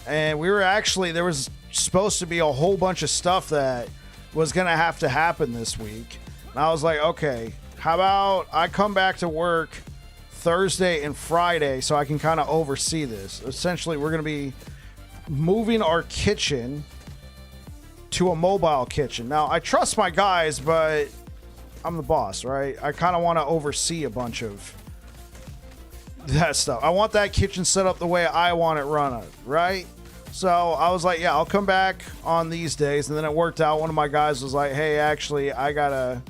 And there was supposed to be a whole bunch of stuff that was going to have to happen this week. And I was like, okay, how about I come back to work Thursday and Friday so I can kind of oversee this. Essentially, we're going to be moving our kitchen to a mobile kitchen. Now, I trust my guys, but I'm the boss, right? I kind of want to oversee a bunch of that stuff. I want that kitchen set up the way I want it run, right? So I was like, yeah, I'll come back on these days. And then it worked out. One of my guys was like, hey, actually, I got a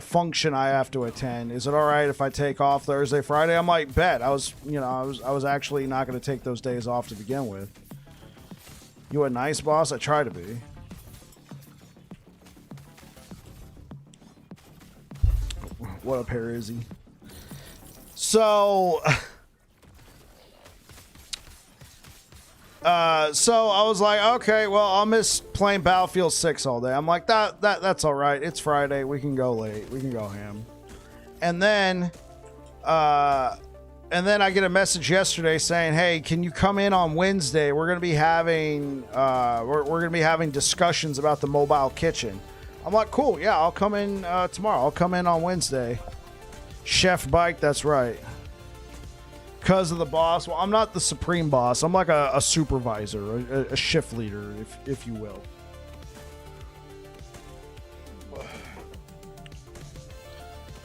function I have to attend. Is it all right if I take off Thursday, Friday? I'm like, bet. I was actually not going to take those days off to begin with. You a nice boss? I try to be. What up, Harry Izzy? So I was like, okay, well, I'll miss playing Battlefield 6 all day. I'm like, that's all right. It's Friday. We can go late. We can go ham. And then I get a message yesterday saying, hey, can you come in on Wednesday? We're going to be having discussions about the mobile kitchen. I'm like, cool, yeah, I'll come in tomorrow. I'll come in on Wednesday. Chef Bike, that's right. Because of the boss. Well, I'm not the supreme boss. I'm like a supervisor, a shift leader, if you will.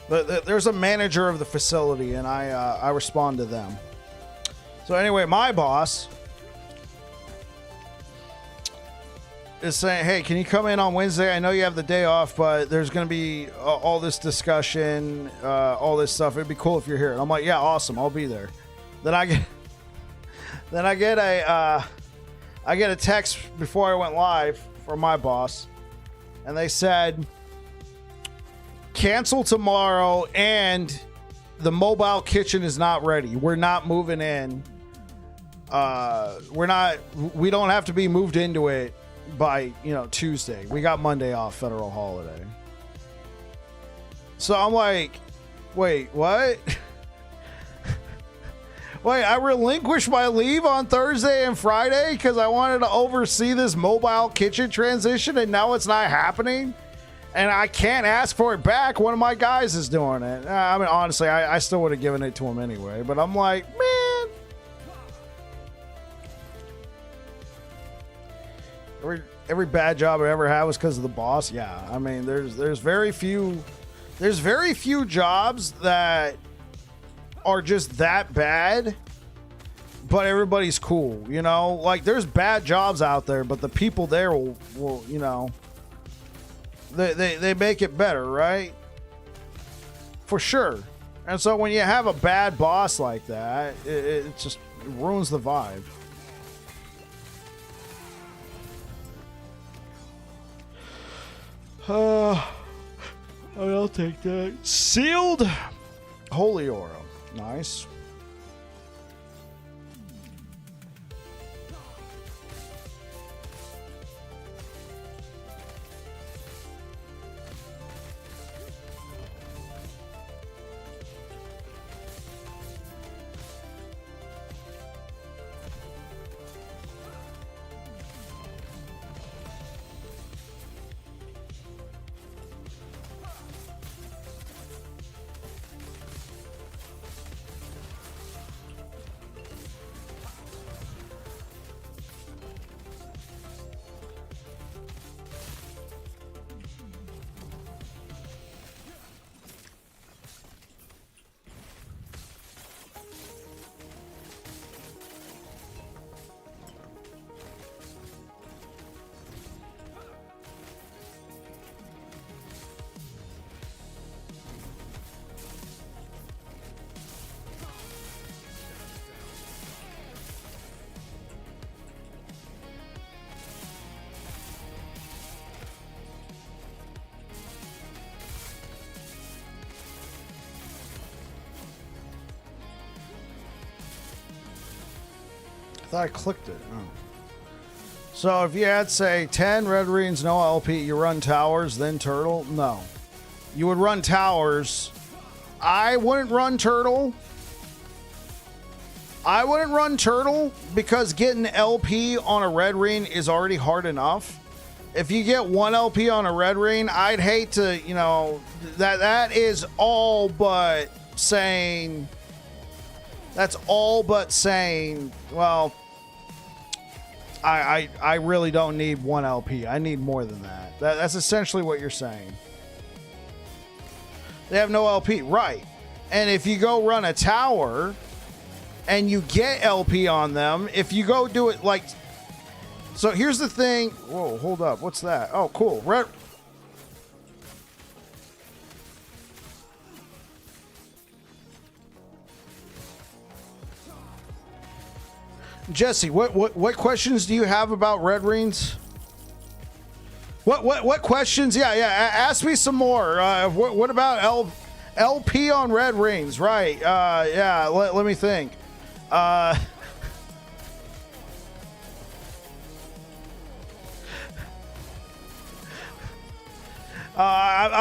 But there's a manager of the facility, and I respond to them. So anyway, my boss is saying, hey, can you come in on Wednesday? I know you have the day off, but there's going to be all this discussion, all this stuff. It'd be cool if you're here. And I'm like, yeah, awesome. I'll be there. Then I get a text before I went live from my boss, and they said, cancel tomorrow, and the mobile kitchen is not ready. We're not moving in. We don't have to be moved into it by, Tuesday. We got Monday off, federal holiday. So I'm like, wait, what? Wait, I relinquished my leave on Thursday and Friday because I wanted to oversee this mobile kitchen transition, and now it's not happening? And I can't ask for it back. One of my guys is doing it. I mean, honestly, I still would have given it to him anyway. But I'm like, man. Every bad job I ever had was because of the boss. Yeah, I mean, there's very few jobs that are just that bad, but everybody's cool. Like there's bad jobs out there, but the people there will They make it better, right? For sure. And so when you have a bad boss like that, it just ruins the vibe. I'll take that. Sealed holy aura. Nice. I thought I clicked it. Oh. So if you had, say, 10 red rings, no LP, you run towers, then turtle? No. You would run towers. I wouldn't run turtle. Because getting LP on a red ring is already hard enough. If you get 1 LP on a red ring, I'd hate to, that is all but saying... That's all but saying, well, I really don't need 1 LP. I need more than that. That's essentially what you're saying. They have no LP, right? And if you go run a tower and you get LP on them, if you go do it like... So here's the thing. Whoa, hold up. What's that? Oh, cool. Jesse, what questions do you have about red rings? What questions? Yeah. Ask me some more. What about LP on red rings? Right. Yeah. Let me think. I'm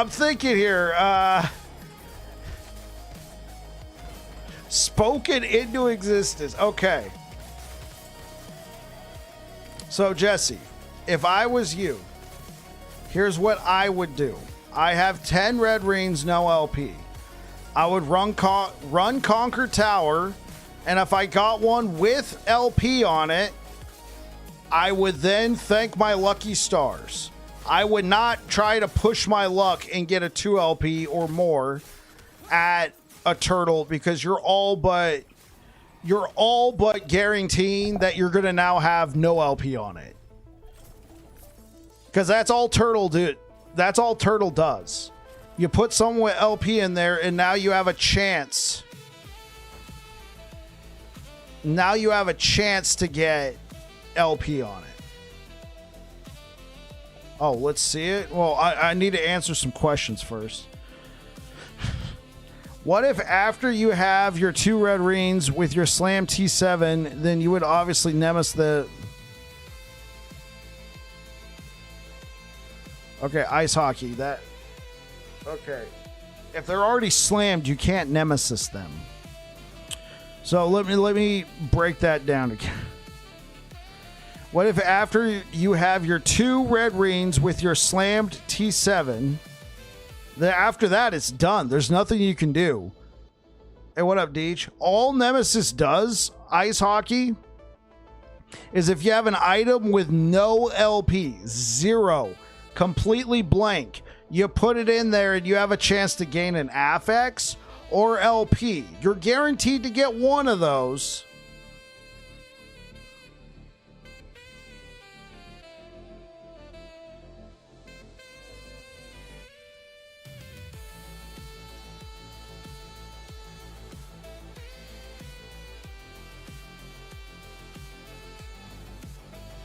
thinking here. Spoken into existence. Okay. So, Jesse, if I was you, Here's what I would do. I have 10 red rings, no LP. I would run Conquer Tower, and if I got one with LP on it, I would then thank my lucky stars. I would not try to push my luck and get a 2 LP or more at a turtle, because you're all but guaranteeing that you're going to now have no LP on it. Because that's all turtle does. You put someone with LP in there, and now you have a chance. Now you have a chance to get LP on it. Oh, let's see it. Well, I need to answer some questions first. What if after you have your 2 red rings with your slam T7, then you would obviously nemesis the... Okay, ice hockey. That... Okay. If they're already slammed, you can't nemesis them. So let me break that down again. What if after you have your 2 red rings with your slammed T7, then after that it's done. There's nothing you can do. Hey, what up, Deej? All Nemesis does, ice hockey, is if you have an item with no LP, 0, completely blank, you put it in there and you have a chance to gain an affix or LP. You're guaranteed to get one of those.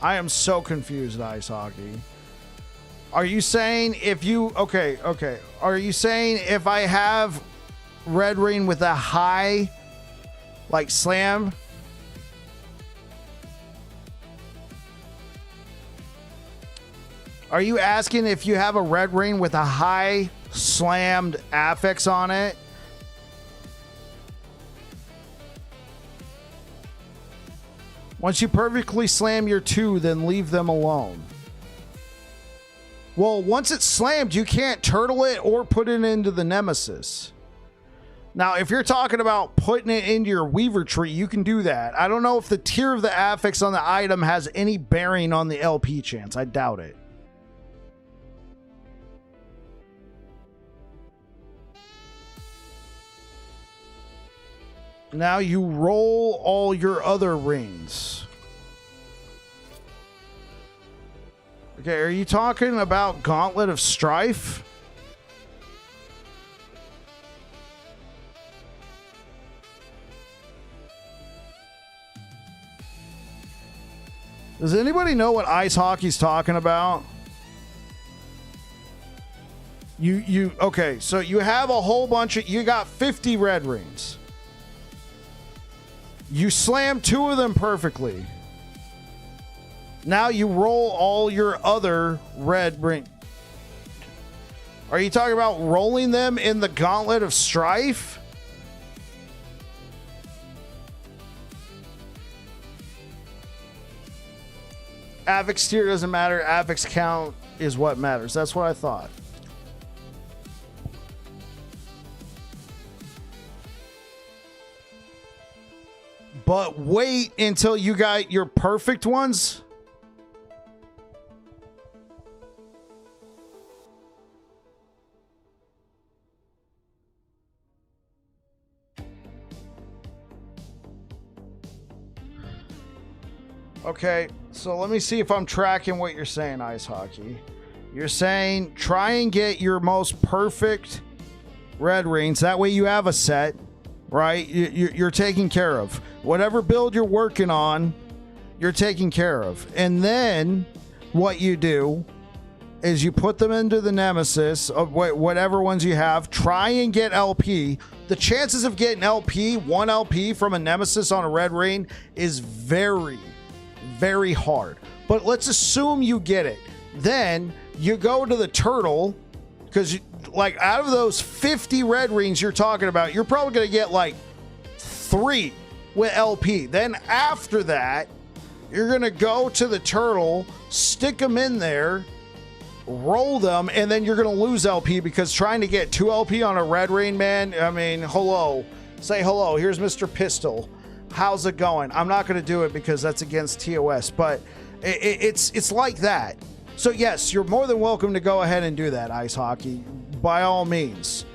I am so confused, ice hockey. Are you saying if you... Okay. Are you saying if I have red ring with a high, like, slam... Are you asking if you have a red ring with a high slammed affix on it? Once you perfectly slam your 2, then leave them alone. Well, once it's slammed, you can't turtle it or put it into the nemesis. Now, if you're talking about putting it into your weaver tree, you can do that. I don't know if the tier of the affix on the item has any bearing on the LP chance. I doubt it. Now you roll all your other rings. Okay, are you talking about Gauntlet of Strife? Does anybody know what ice hockey's talking about? Okay, so you have a whole bunch of... You got 50 red rings. You slam 2 of them perfectly. Now you roll all your other red ring. Are you talking about rolling them in the Gauntlet of Strife? Affix tier doesn't matter. Affix count is what matters. That's what I thought. But wait until you got your perfect ones. Okay, so let me see if I'm tracking what you're saying, ice hockey. You're saying try and get your most perfect red rings. That way you have a set. Right? You're taken care of. Whatever build you're working on, you're taken care of. And then what you do is you put them into the nemesis of whatever ones you have. Try and get LP. The chances of getting LP, 1 LP from a nemesis on a red ring is very, very hard. But let's assume you get it. Then you go to the turtle, because like out of those 50 red rings you're talking about, you're probably going to get like 3 with LP. Then after that, you're going to go to the turtle, stick them in there, roll them, and then you're going to lose LP because trying to get 2 LP on a red ring, man, I mean, hello. Say hello. Here's Mr. Pistol. How's it going? I'm not going to do it because that's against TOS, but it's like that. So yes, you're more than welcome to go ahead and do that, Ice Hockey. By all means,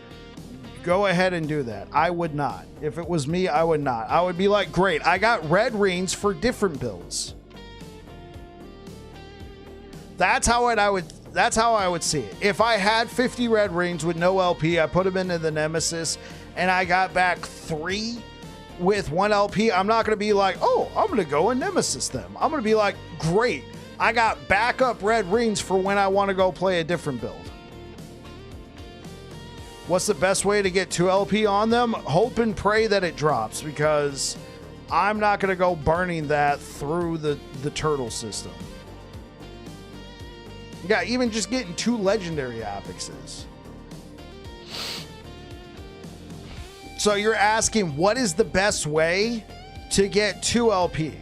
go ahead and do that. I would not. If it was me, I would not. I would be like, great, I got red rings for different builds. That's how I would see it. If I had 50 red rings with no LP, I put them into the Nemesis, and I got back 3 with 1 LP, I'm not going to be like, oh, I'm going to go and Nemesis them. I'm going to be like, great, I got backup red rings for when I want to go play a different build. What's the best way to get 2 LP on them? Hope and pray that it drops, because I'm not going to go burning that through the turtle system. Yeah, even just getting 2 legendary affixes. So you're asking, what is the best way to get 2 LP?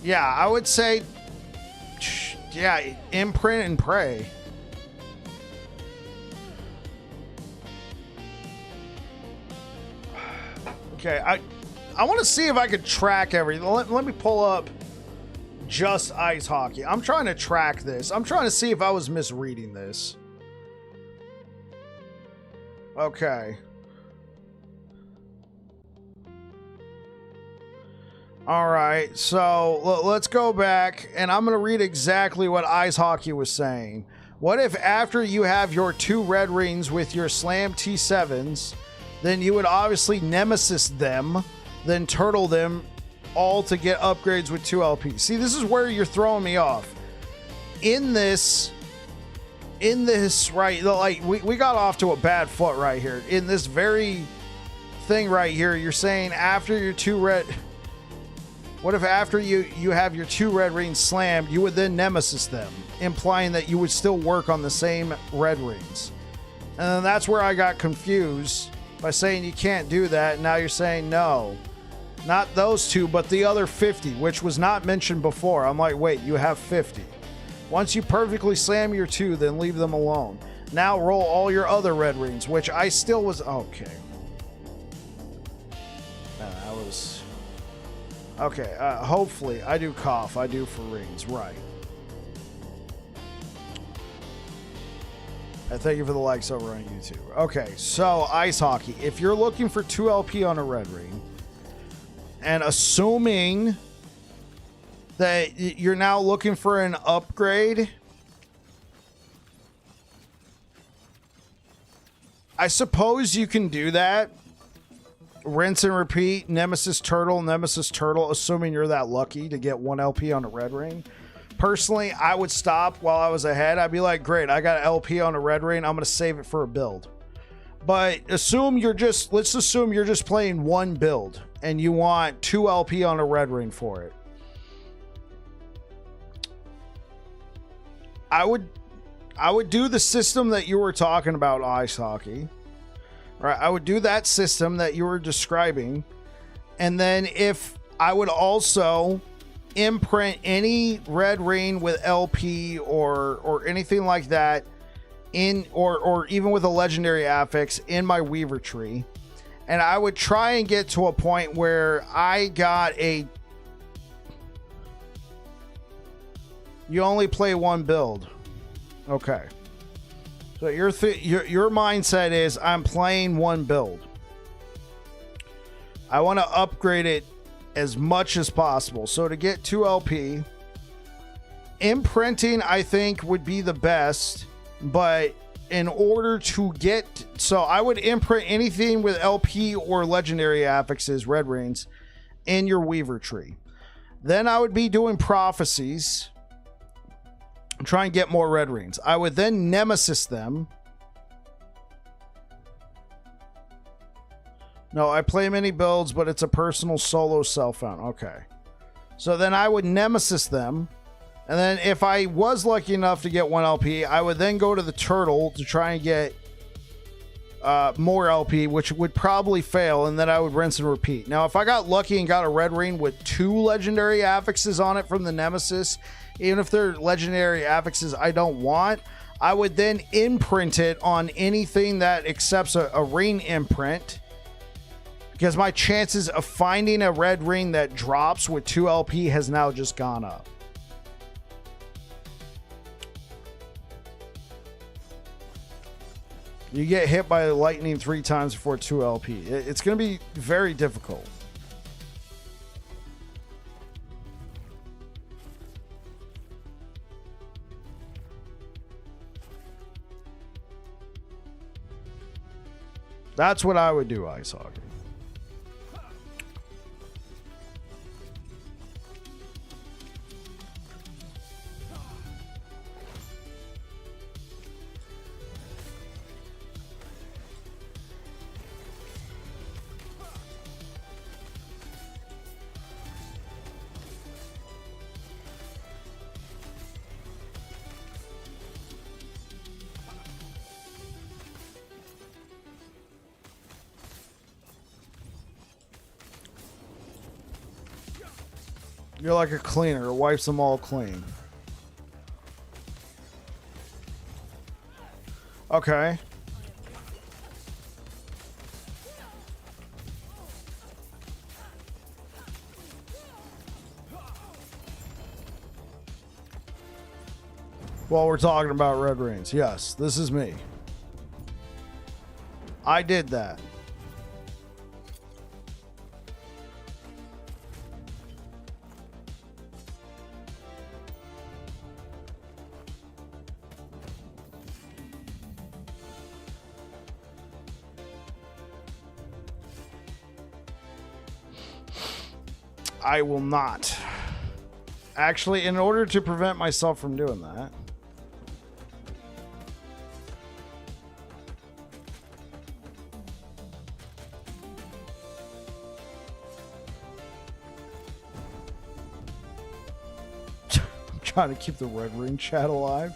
Yeah, I would say, yeah, imprint and pray. Okay, I want to see if I could track everything. Let me pull up just Ice Hockey. I'm trying to track this. I'm trying to see if I was misreading this. Okay. All right, so let's go back, and I'm going to read exactly what Ice Hockey was saying. What if after you have your 2 red rings with your Slam T7s, then you would obviously Nemesis them, then turtle them all to get upgrades with 2 LP. See, this is where you're throwing me off. In this, right, like, we got off to a bad foot right here. In this very thing right here, you're saying after your 2 red... What if after you have your 2 red rings slammed, you would then Nemesis them, implying that you would still work on the same red rings? And then that's where I got confused by saying you can't do that. And now you're saying no, not those 2, but the other 50, which was not mentioned before. I'm like, wait, you have 50. Once you perfectly slam your 2, then leave them alone. Now roll all your other red rings, which I still was okay. That was... Okay, hopefully, I do cough, I do for rings, right. And thank you for the likes over on YouTube. Okay, so Ice Hockey, if you're looking for 2 LP on a red ring, and assuming that you're now looking for an upgrade, I suppose you can do that. Rinse and repeat, Nemesis Turtle, assuming you're that lucky to get 1 LP on a red ring. Personally, I would stop while I was ahead. I'd be like, great, I got an LP on a red ring. I'm going to save it for a build. But let's assume you're just playing 1 build and you want 2 LP on a red ring for it. I would do the system that you were talking about, Ice Hockey. Right, I would do that system that you were describing, and then if I would also imprint any red ring with LP or anything like that in or even with a legendary affix in my Weaver tree, and I would try and get to a point where I got a... You only play 1 build. Okay. So your mindset is, I'm playing 1 build. I want to upgrade it as much as possible. So to get 2 LP, imprinting I think would be the best, but in order to get... So I would imprint anything with LP or legendary affixes, red rings, in your Weaver tree. Then I would be doing prophecies, try and get more red rings. I would then Nemesis them. No, I play many builds, but it's a personal solo self-found. Okay. So then I would Nemesis them. And then if I was lucky enough to get 1 LP, I would then go to the turtle to try and get more LP, which would probably fail, and then I would rinse and repeat. Now, if I got lucky and got a red ring with 2 legendary affixes on it from the Nemesis, even if they're legendary affixes I don't want, I would then imprint it on anything that accepts a ring imprint, because my chances of finding a red ring that drops with 2 LP has now just gone up. You get hit by lightning 3 times before 2 LP. It's going to be very difficult. That's what I would do, Ice Hockey. You're like a cleaner. It wipes them all clean. Okay. While we're talking about red rings, yes, this is me. I did that. I will not. Actually, in order to prevent myself from doing that, I'm trying to keep the red ring chat alive.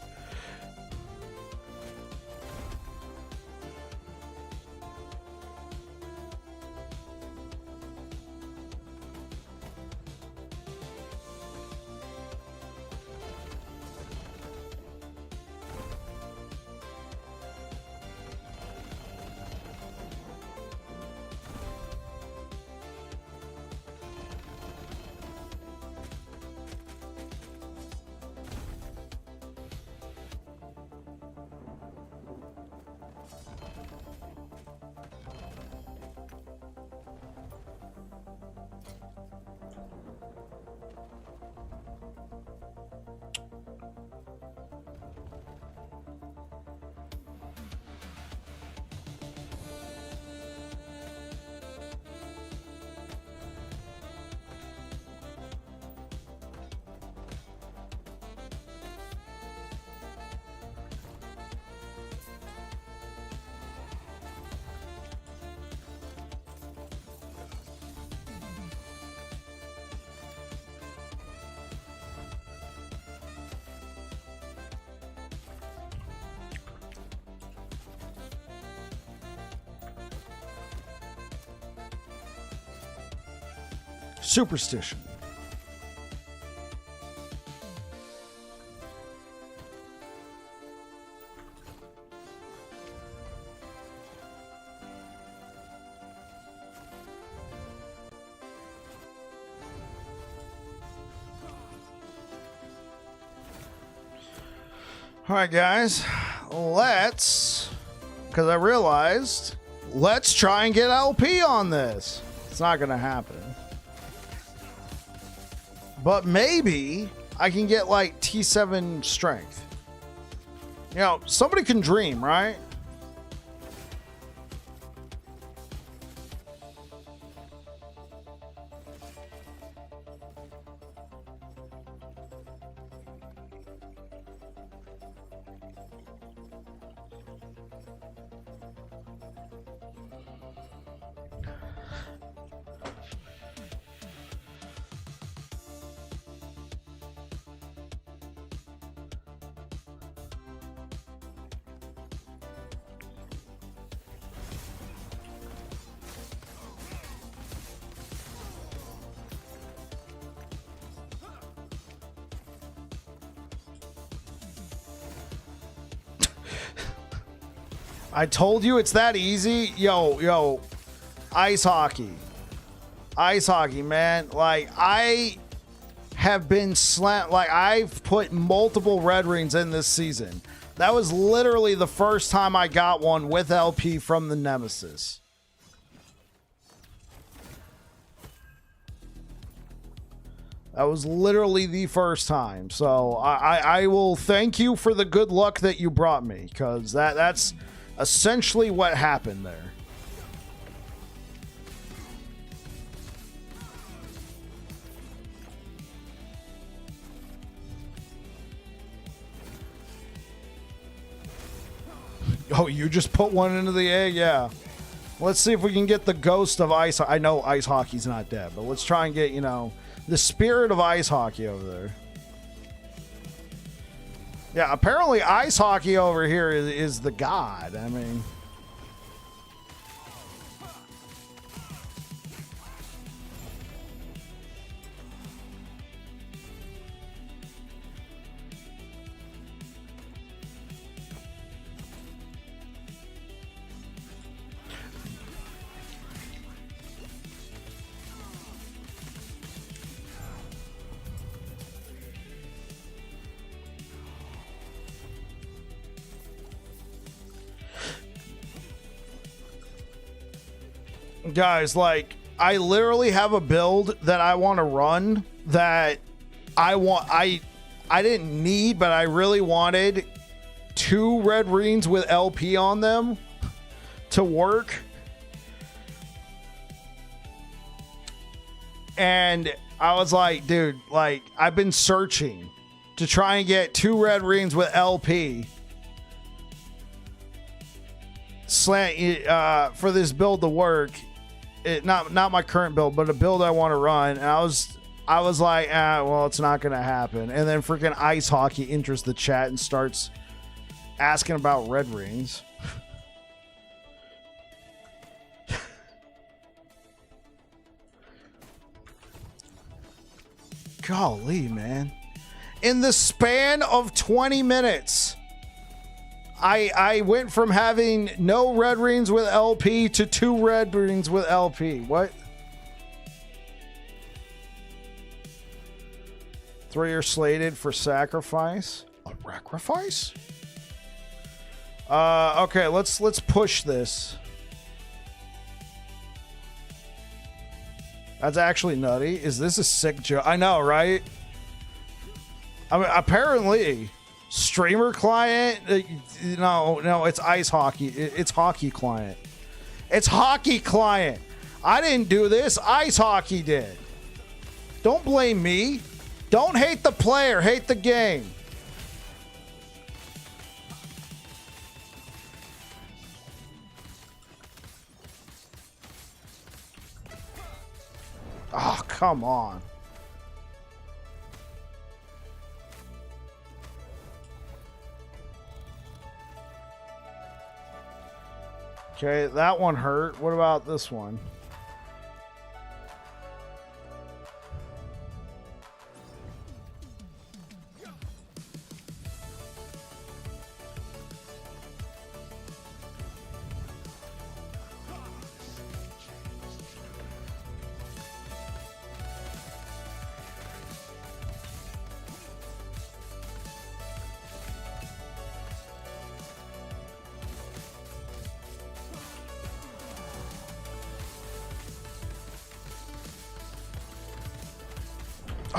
Superstition. All right, guys, because I realized, let's try and get LP on this. It's not going to happen. But maybe I can get like T7 strength. You know, somebody can dream, right? I told you it's that easy. Yo, ice hockey. Ice hockey, man. Like, I have been I've put multiple red rings in this season. That was literally the first time I got one with LP from the Nemesis. That was literally the first time. So I will thank you for the good luck that you brought me, because that's essentially what happened there. Oh, you just put one into the egg? Yeah. Let's see if we can get the ghost of ice. I know ice hockey's not dead, but let's try and get, you know, the spirit of ice hockey over there. Yeah, apparently ice hockey over here is the god. I mean... Guys, like, I literally have a build that I want to run that I didn't need, but I really wanted 2 red rings with LP on them to work. And I was like, dude, like, I've been searching to try and get 2 red rings with LP for this build to work. Not my current build, but a build I want to run. And I was like, well, it's not gonna happen. And then freaking ice hockey enters the chat and starts asking about red rings. Golly, man. In the span of 20 minutes, I went from having no red rings with LP to 2 red rings with LP. What? 3 are slated for sacrifice. A sacrifice? Okay, let's push this. That's actually nutty. Is this a sick joke? I know, right? I mean, apparently... Streamer client? No, it's ice hockey. It's hockey client. It's hockey client. I didn't do this. Ice hockey did. Don't blame me. Don't hate the player. Hate the game. Oh, come on. Okay, that one hurt. What about this one?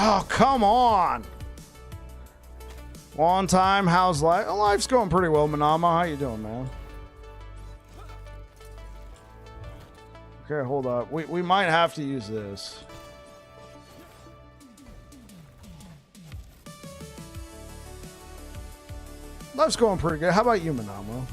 Oh, come on. Long time. How's life? Oh, life's going pretty well, Manama. How you doing, man? Okay, hold up. We might have to use this. Life's going pretty good. How about you, Manama?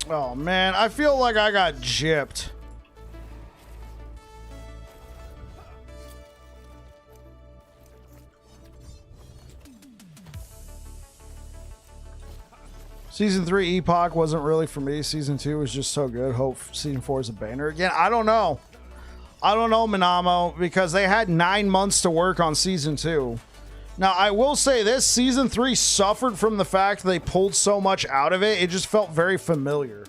Oh, man. I feel like I got gypped. Season 3 Epoch wasn't really for me. Season 2 was just so good. Hope Season 4 is a banner. Again, I don't know. I don't know, Minamo, because they had 9 months to work on Season 2. Now, I will say this. Season 3 suffered from the fact they pulled so much out of it. It just felt very familiar.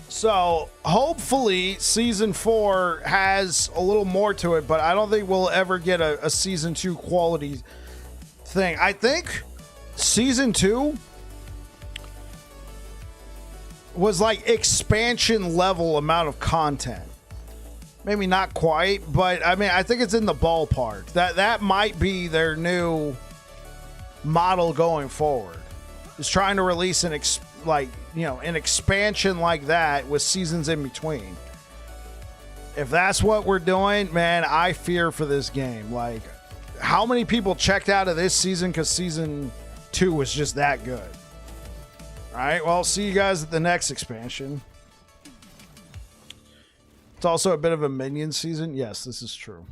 So, hopefully, Season 4 has a little more to it, but I don't think we'll ever get a Season 2 quality thing. I think Season 2 was like expansion level amount of content. Maybe not quite, but I mean, I think it's in the ballpark. That might be their new model going forward. Is trying to release an expansion like that with seasons in between. If that's what we're doing, man, I fear for this game. Like, how many people checked out of this season because Season 2 was just that good? All right, well, see you guys at the next expansion. It's also a bit of a minion season. Yes, this is true.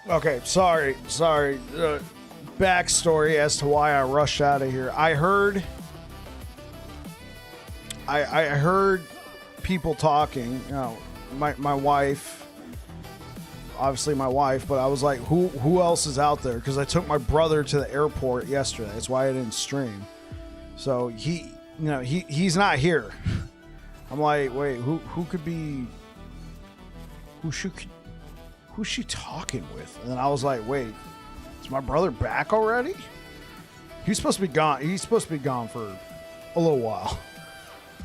Okay, sorry. Backstory as to why I rushed out of here. I heard people talking. You know, my wife, obviously my wife, but I was like, who else is out there? Because I took my brother to the airport yesterday. That's why I didn't stream. So he's not here. I'm like, wait, who could be? Who's she talking with? And then I was like, wait, is my brother back already? He's supposed to be gone. He's supposed to be gone for a little while.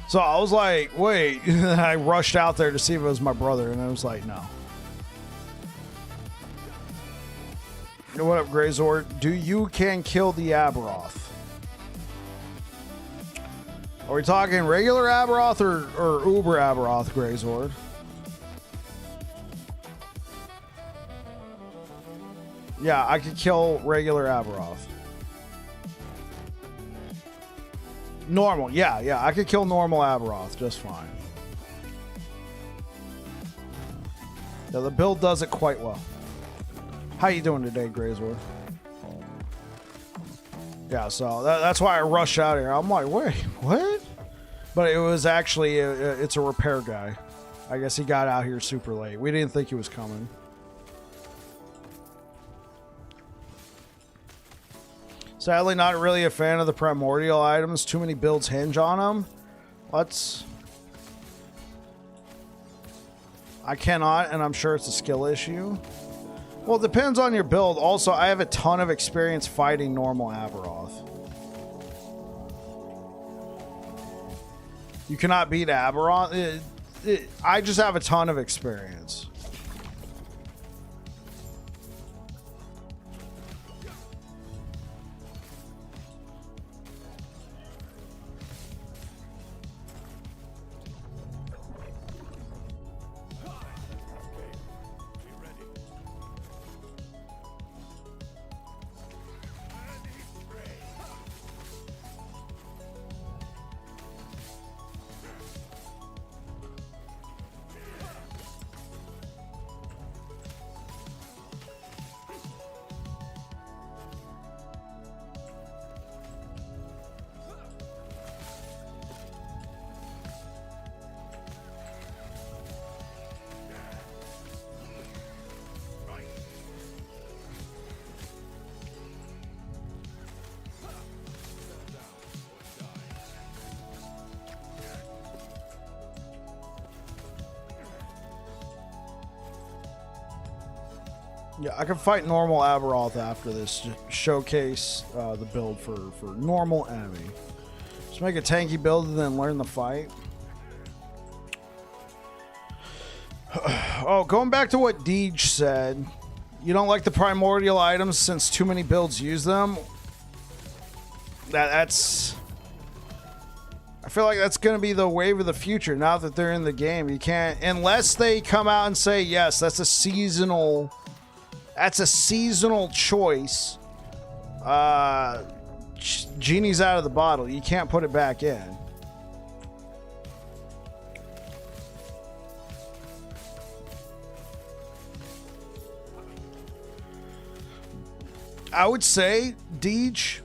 So I was like, wait. And then I rushed out there to see if it was my brother, and I was like, no. What up, Greyzord? You can kill the Aberoth. Are we talking regular Aberoth or Uber Aberoth, Greyzord? Yeah, I could kill regular Aberoth. Normal, yeah, I could kill normal Aberoth just fine. Yeah, the build does it quite well. How you doing today, Greyzord? Yeah, so that's why I rushed out here. I'm like, wait, what? But it was actually, it's a repair guy. I guess he got out here super late. We didn't think he was coming. Sadly, not really a fan of the primordial items. Too many builds hinge on them. I cannot, and I'm sure it's a skill issue. Well, it depends on your build. Also, I have a ton of experience fighting normal Aberoth. You cannot beat Aberoth. I just have a ton of experience. Yeah, I can fight normal Aberoth after this. Just showcase the build for normal enemy. Just make a tanky build and then learn the fight. Oh, going back to what Deej said. You don't like the primordial items since too many builds use them. That's... I feel like that's going to be the wave of the future now that they're in the game. You can't... Unless they come out and say, yes, that's a seasonal... That's a seasonal choice. Genie's out of the bottle. You can't put it back in. I would say, Deej,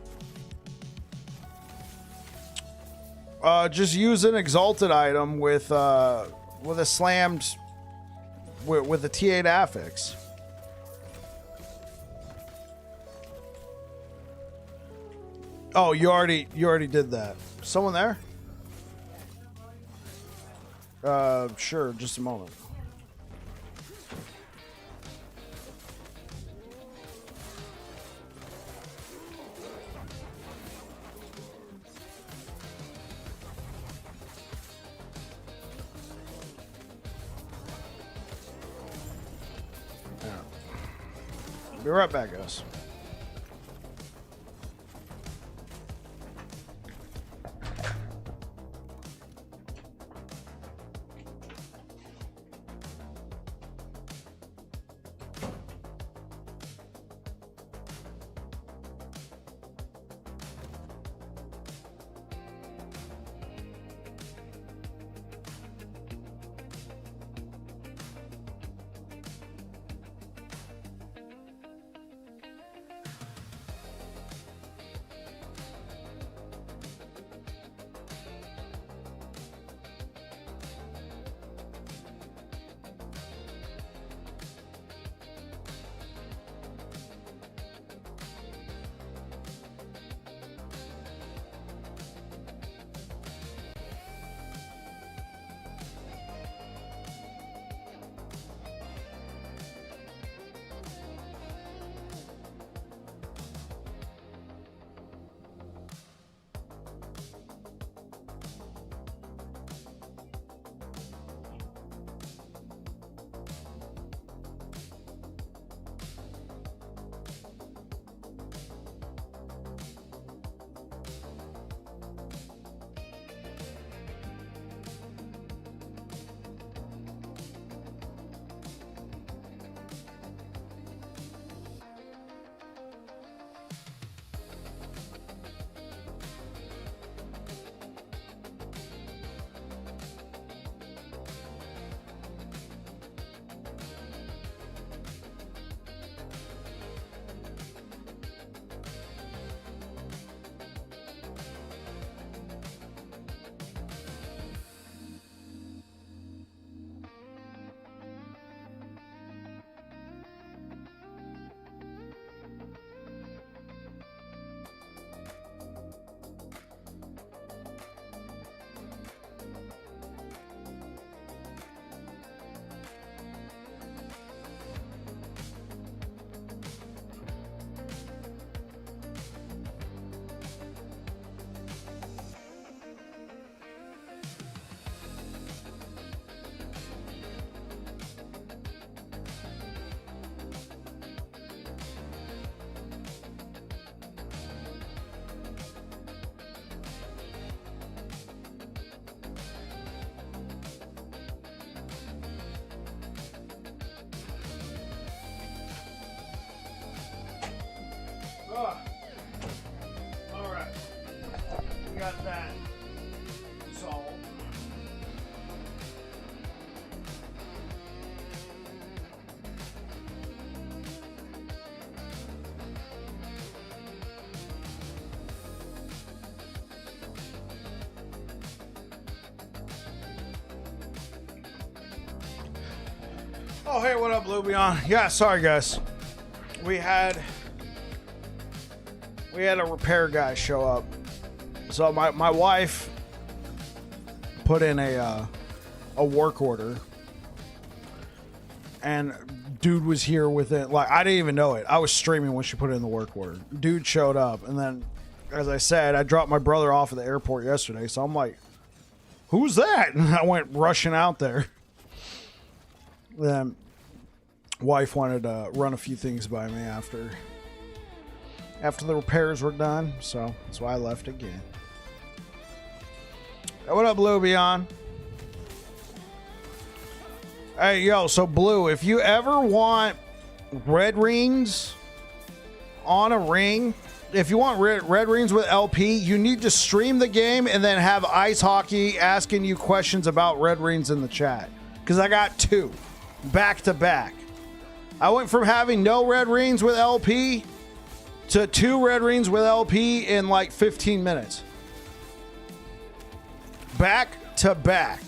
just use an exalted item with a slammed with a T8 affix. Oh, you already did that. Someone there? Sure, just a moment. Yeah. Be right back, guys. All right. We got that solved. Oh, hey, what up, Lubion? Yeah, sorry, guys. We had a repair guy show up. So my wife put in a work order, and dude was here with it. Like, I didn't even know it. I was streaming when she put in the work order. Dude showed up, and then, as I said, I dropped my brother off at the airport yesterday. So I'm like, "Who's that?" And I went rushing out there. Then, wife wanted to run a few things by me after the repairs were done, so that's why I left again. Hey, what up, Lubion? Hey, yo, so Blue, if you ever want red rings on a ring, if you want red rings with LP, you need to stream the game and then have Ice Hockey asking you questions about red rings in the chat. Because I got 2 back to back. I went from having no red rings with LP to 2 red rings with LP in like 15 minutes. Back to back.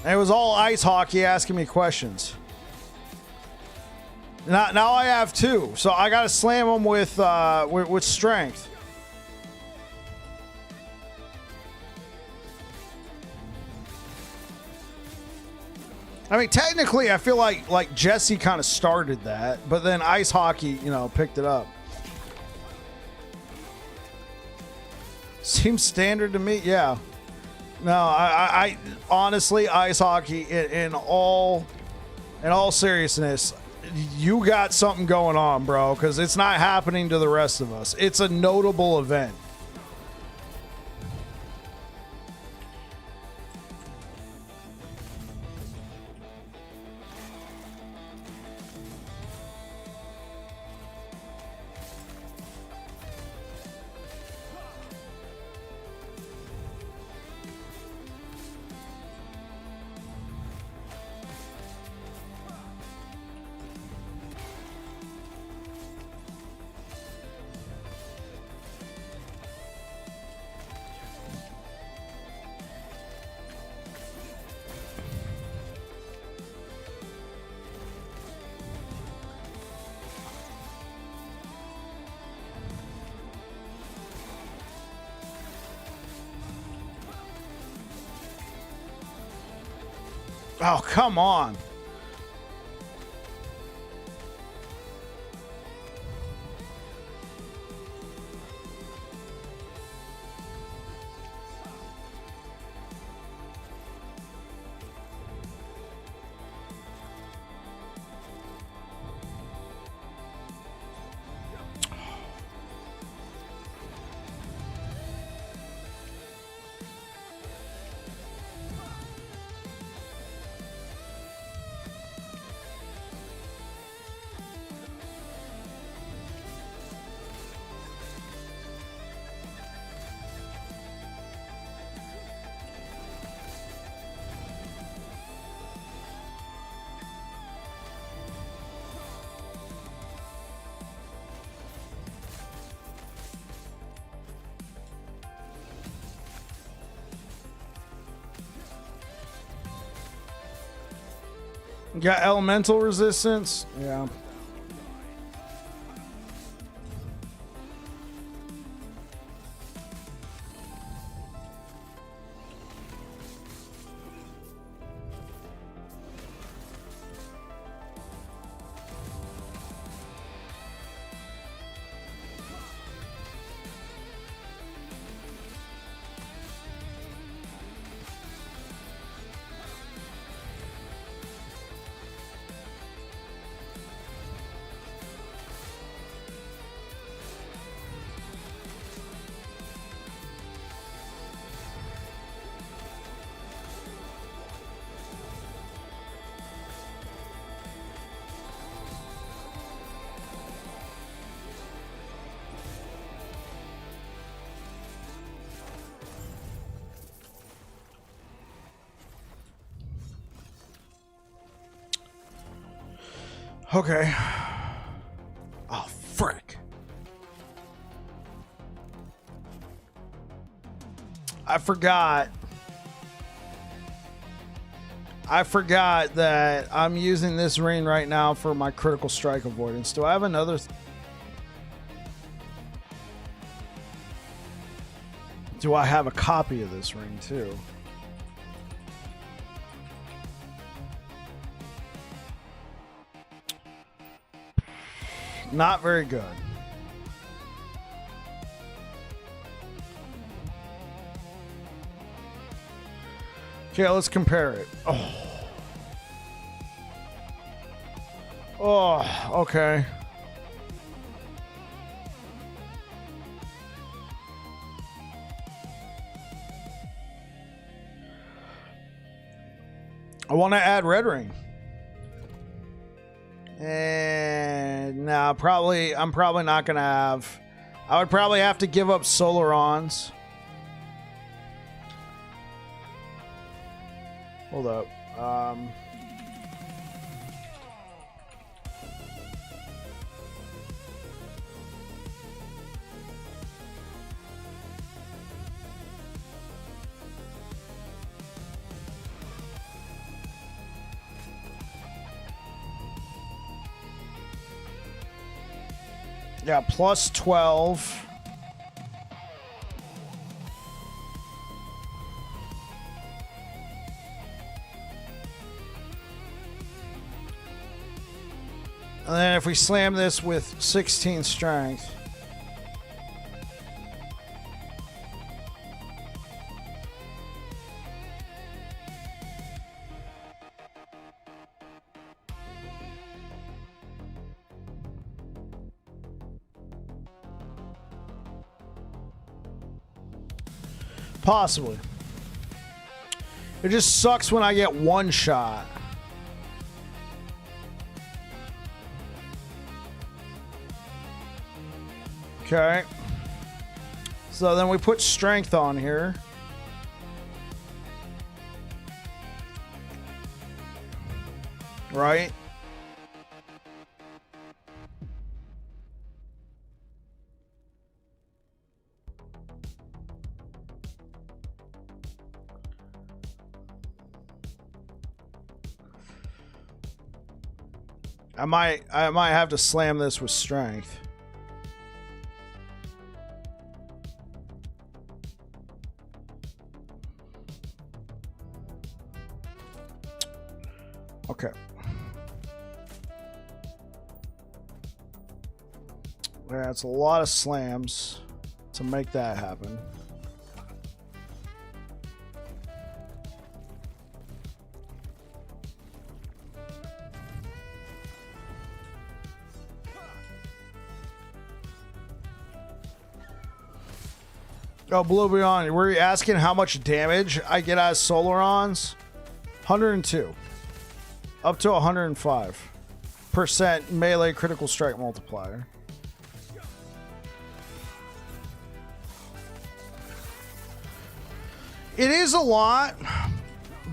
And it was all Ice Hockey asking me questions. Now I have 2, so I gotta slam them with strength. I mean, technically, I feel like Jesse kind of started that, but then Ice Hockey, picked it up. Seems standard to me, yeah. No, I honestly, Ice Hockey, in all seriousness, you got something going on, bro, because it's not happening to the rest of us. It's a notable event. Oh, come on. Got elemental resistance? Yeah. Okay. Oh, frick. I forgot that I'm using this ring right now for my critical strike avoidance. Do I have another? Do I have a copy of this ring too? Not very good. Okay, let's compare it. Oh. Oh, okay. I want to add red ring. And no, I'm probably not gonna have. I would probably have to give up Solarons. Hold up. Yeah, plus 12. And then if we slam this with 16 strength. Possibly. It just sucks when I get one shot. Okay. So then we put strength on here. Right? I might have to slam this with strength. Okay. Yeah, it's a lot of slams to make that happen. Oh, Blue Beyond, were you asking how much damage I get out of Solarons? 102. Up to 105% melee critical strike multiplier. It is a lot,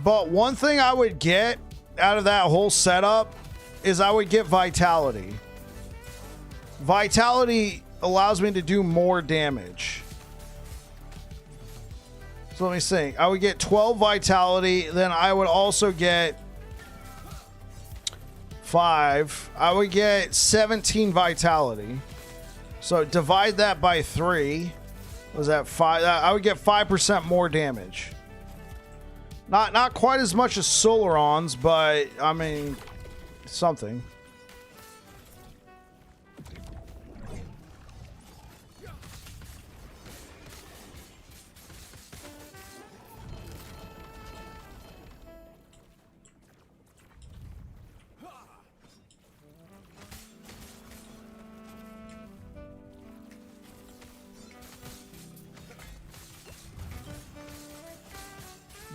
but one thing I would get out of that whole setup is I would get Vitality. Vitality allows me to do more damage. So let me think. I would get 12 Vitality, then I would also get 5. I would get 17 Vitality. So divide that by 3. Was that 5? I would get 5% more damage. Not quite as much as Solarons, but I mean something.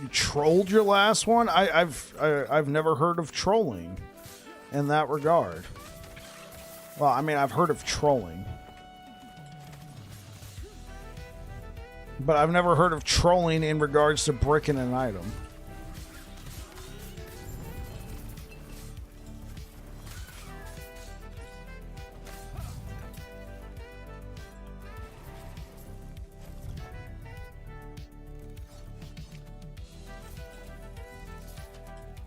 You trolled your last one? I've never heard of trolling in that regard. Well, I mean, I've heard of trolling, but I've never heard of trolling in regards to bricking an item.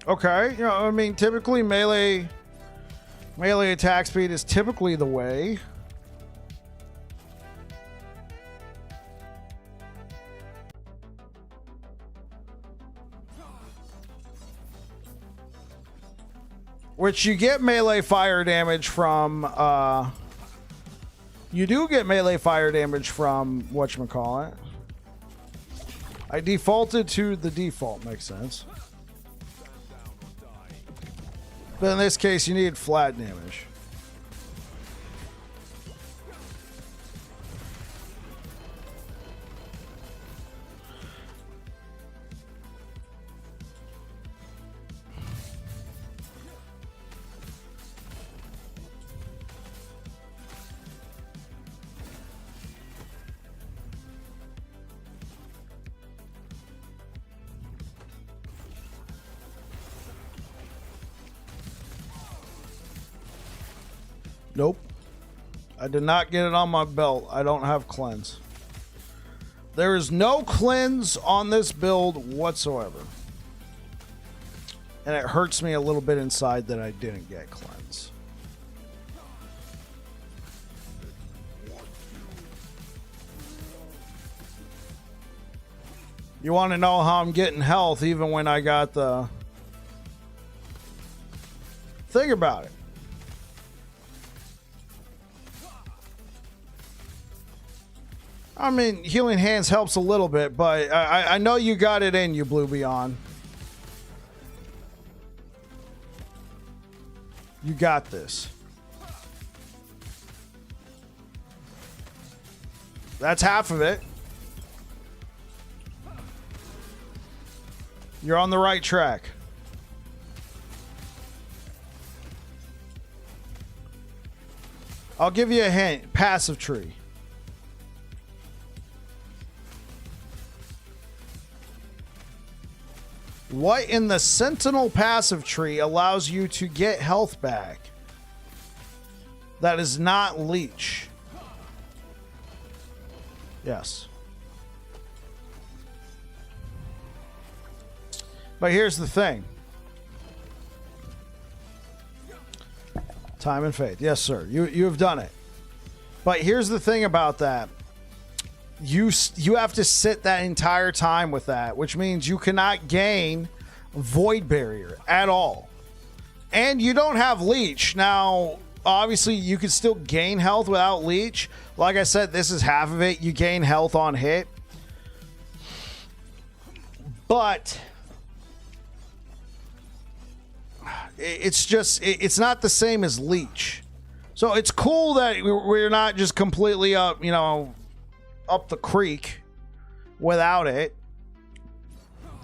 Okay, you know, I mean, typically melee attack speed is typically the way. Which you get melee fire damage from, you do get melee fire damage from whatchamacallit. I defaulted to the default, makes sense. But in this case, you need flat damage. Nope. I did not get it on my belt. I don't have cleanse. There is no cleanse on this build whatsoever. And it hurts me a little bit inside that I didn't get cleanse. You want to know how I'm getting health even when I got the... Think about it. I mean, healing hands helps a little bit, but I know you got it in you, Blue Beyond. You got this. That's half of it. You're on the right track. I'll give you a hint. Passive tree. What in the Sentinel passive tree allows you to get health back? That is not leech. Yes. But here's the thing. Time and faith. Yes, sir. You have done it. But here's the thing about that. You have to sit that entire time with that, which means you cannot gain Void Barrier at all. And you don't have Leech. Now, obviously, you can still gain health without Leech. Like I said, this is half of it. You gain health on hit. But it's just, it's not the same as Leech. So it's cool that we're not just completely up, you know, up the creek without it,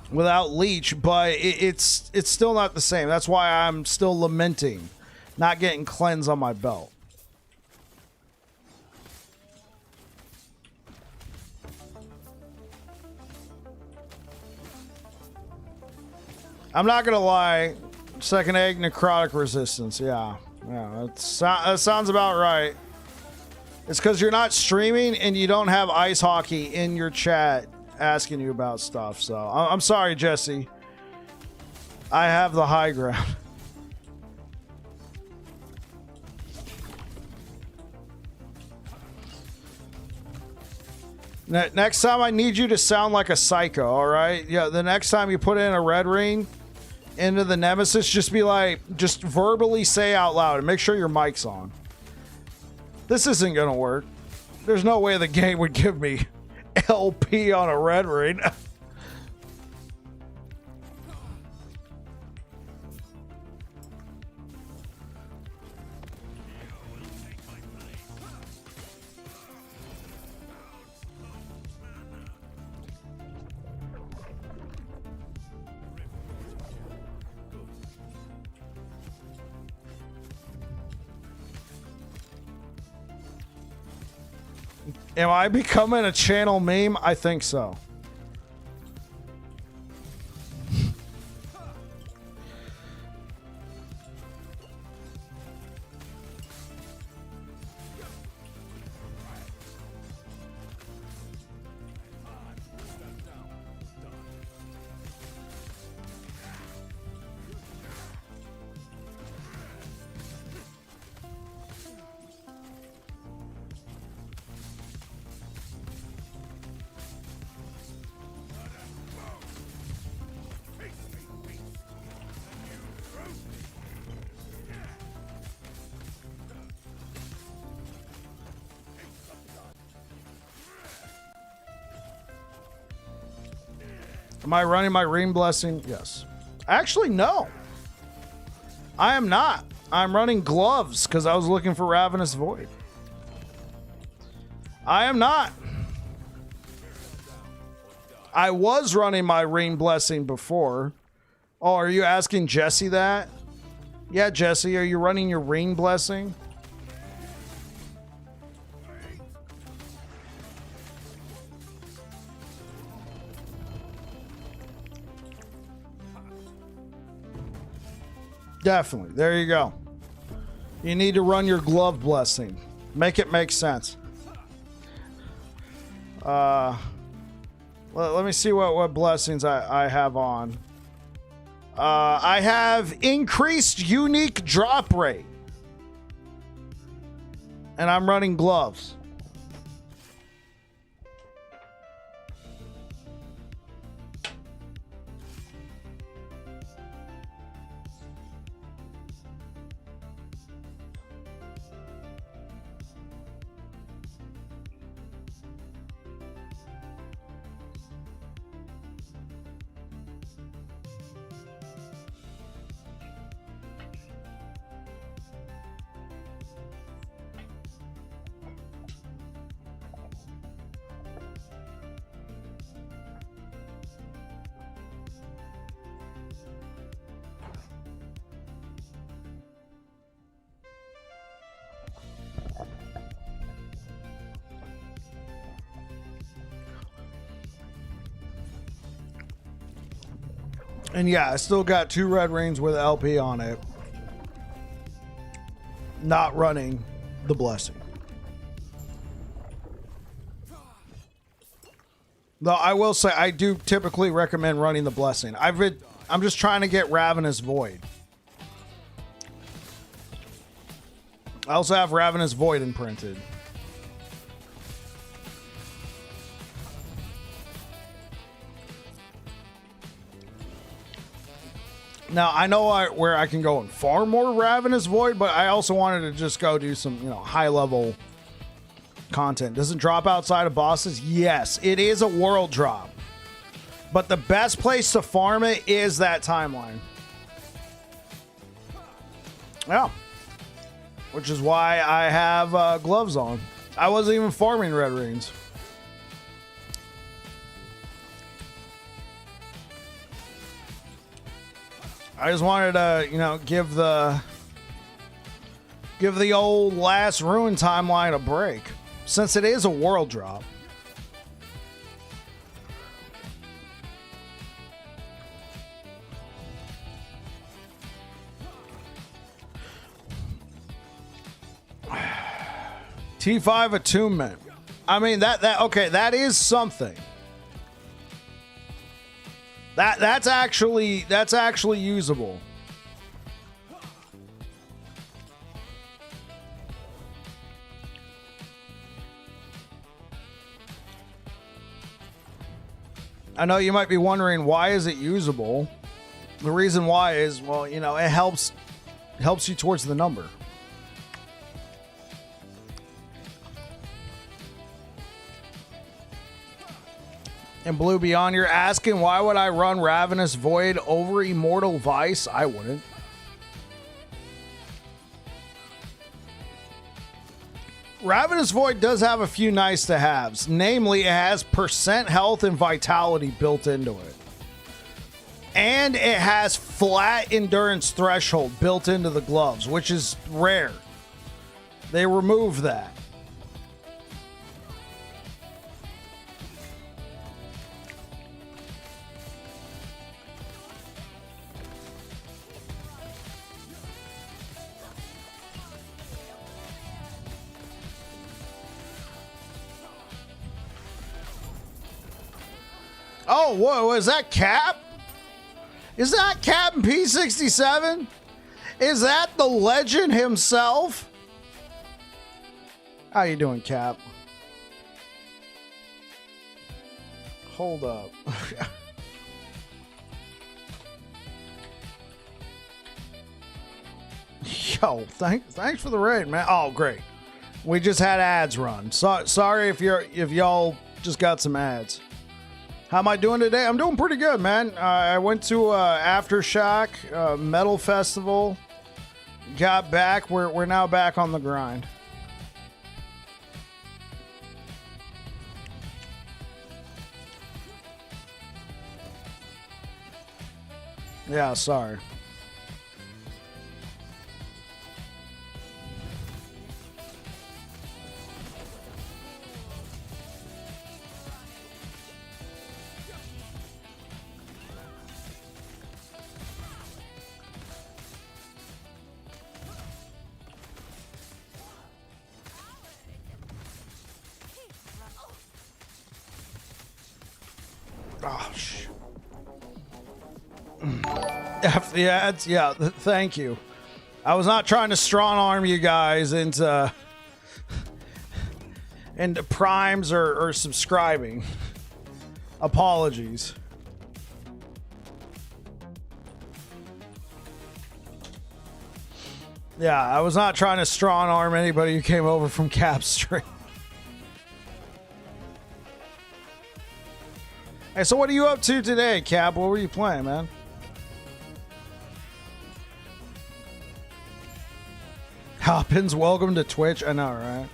without Leech, but it's still not the same. That's why I'm still lamenting not getting cleanse on my belt. I'm not gonna lie, second egg necrotic resistance. Yeah, that sounds about right. It's because you're not streaming and you don't have ice hockey in your chat asking you about stuff. So I'm sorry, Jesse. I have the high ground. Next time I need you to sound like a psycho, all right? Yeah, the next time you put in a red ring into the Nemesis, just be like, just verbally say out loud and make sure your mic's on. This isn't gonna work. There's no way the game would give me LP on a red ring. Am I becoming a channel meme? I think so. Am I running my Ream Blessing? Yes. Actually, no. I am not. I'm running gloves because I was looking for Ravenous Void. I am not. I was running my Ream Blessing before. Oh, are you asking Jesse that? Yeah, Jesse, are you running your Ream Blessing? Definitely. There you go. You need to run your glove blessing. Make it make sense. Let me see what blessings I have on. I have increased unique drop rate. And I'm running gloves. And yeah, I still got 2 red rings with LP on it. Not running the blessing. Though I will say I do typically recommend running the blessing. I'm just trying to get Ravenous Void. I also have Ravenous Void imprinted. Now, I know where I can go and farm more Ravenous Void, but I also wanted to just go do some, high-level content. Does it drop outside of bosses? Yes, it is a world drop. But the best place to farm it is that timeline. Yeah. Which is why I have gloves on. I wasn't even farming red rings. I just wanted to, give the old last ruin timeline a break, since it is a world drop. T5 attunement. I mean that is something. That's actually usable. I know you might be wondering, why is it usable? The reason why is, well, it helps you towards the number. And Blue Beyond, you're asking, why would I run Ravenous Void over Immortal Vice? I wouldn't. Ravenous Void does have a few nice to haves. Namely, it has % health and vitality built into it. And it has flat endurance threshold built into the gloves, which is rare. They removed that. Oh, whoa, is that Cap? Is that Captain P67? Is that the legend himself? How you doing, Cap? Hold up. Yo, thanks for the raid, man. Oh, great. We just had ads run. Sorry if y'all just got some ads. How am I doing today? I'm doing pretty good, man. I went to Aftershock Metal Festival. Got back. We're now back on the grind. Yeah, sorry. Oh, shit. Yeah, thank you. I was not trying to strong arm you guys into primes or subscribing. Apologies. Yeah, I was not trying to strong arm anybody who came over from Capstream. Hey, so what are you up to today, Cap? What were you playing, man? Hoppins, welcome to Twitch. I know, right?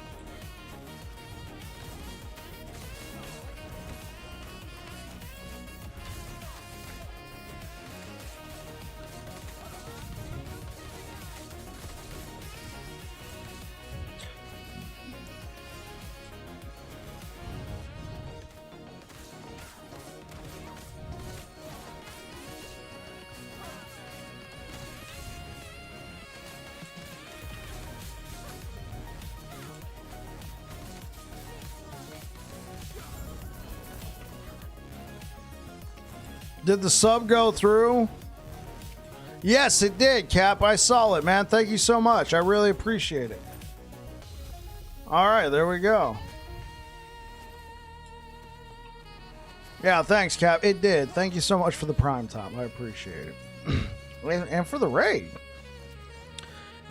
Did the sub go through? Yes, it did, Cap. I saw it, man. Thank you so much. I really appreciate it. All right, there we go. Yeah, thanks, Cap. It did. Thank you so much for the prime time. I appreciate it. And for the raid.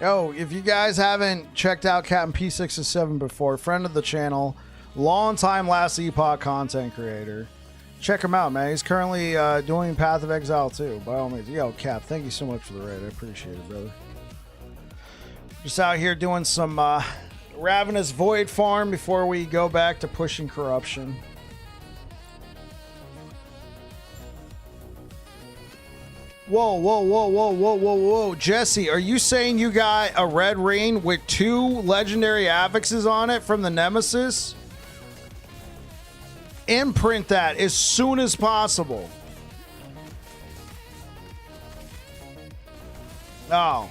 Yo, if you guys haven't checked out Captain P67 before, friend of the channel, long time last Epoch content creator. Check him out, man. He's currently doing Path of Exile too, by all means. Yo, Cap, thank you so much for the raid. I appreciate it, brother. Just out here doing some Ravenous Void farm before we go back to pushing corruption. Whoa, whoa, whoa, whoa, whoa, whoa, whoa. Jesse, are you saying you got a red ring with 2 legendary affixes on it from the Nemesis? Imprint that as soon as possible. Oh.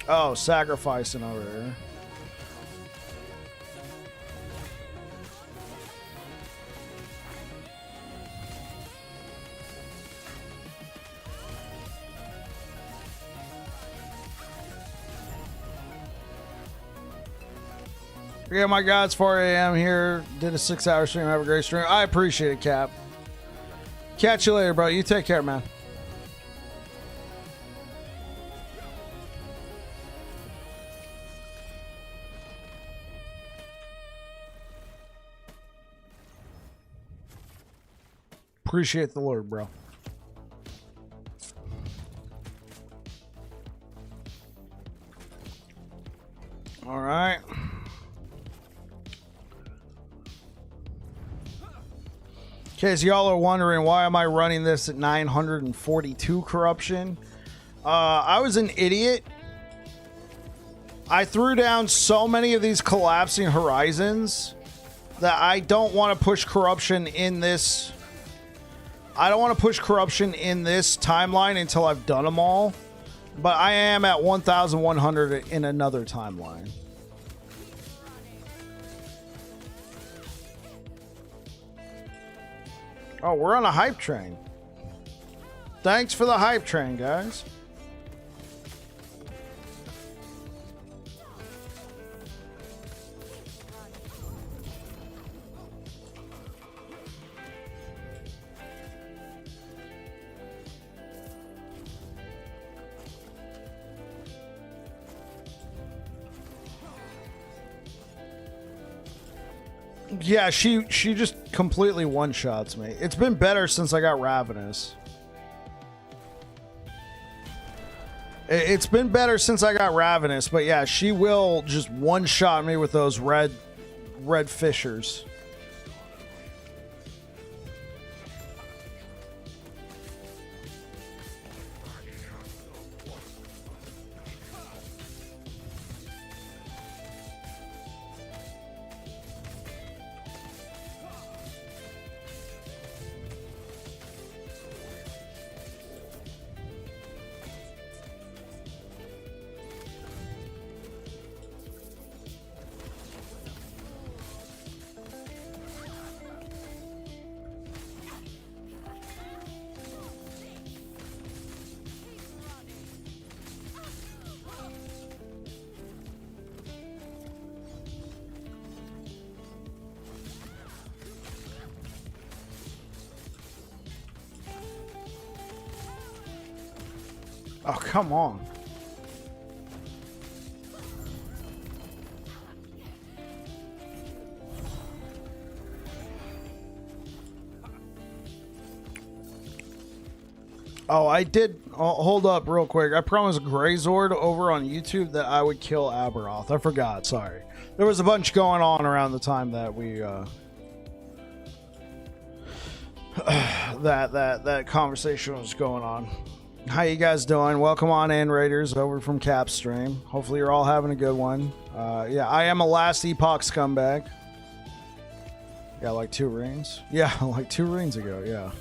Oh, sacrificing over here. Yeah, my God, it's 4 a.m. here. Did a 6-hour stream. Have a great stream. I appreciate it, Cap. Catch you later, bro. You take care, man. Appreciate the Lord, bro. All right. In case y'all are wondering, why am I running this at 942 corruption? I was an idiot. I threw down so many of these collapsing horizons that I don't want to push corruption in this. I don't want to push corruption in this timeline until I've done them all. But I am at 1,100 in another timeline. Oh, we're on a hype train. Thanks for the hype train, guys. Yeah, she just completely one-shots me. It's been better since I got Ravenous. It's been better since I got Ravenous, but yeah, she will just one-shot me with those red fissures. Oh, come on. Oh, I did. Oh, hold up real quick. I promised Greyzord over on YouTube that I would kill Aberoth. I forgot. Sorry. There was a bunch going on around the time that we that conversation was going on. How you guys doing? Welcome on in, Raiders, over from Cap Stream. Hopefully you're all having a good one. Yeah, I am a last Epoch scumbag. Yeah, like 2 rings. Yeah, like 2 rings ago, yeah.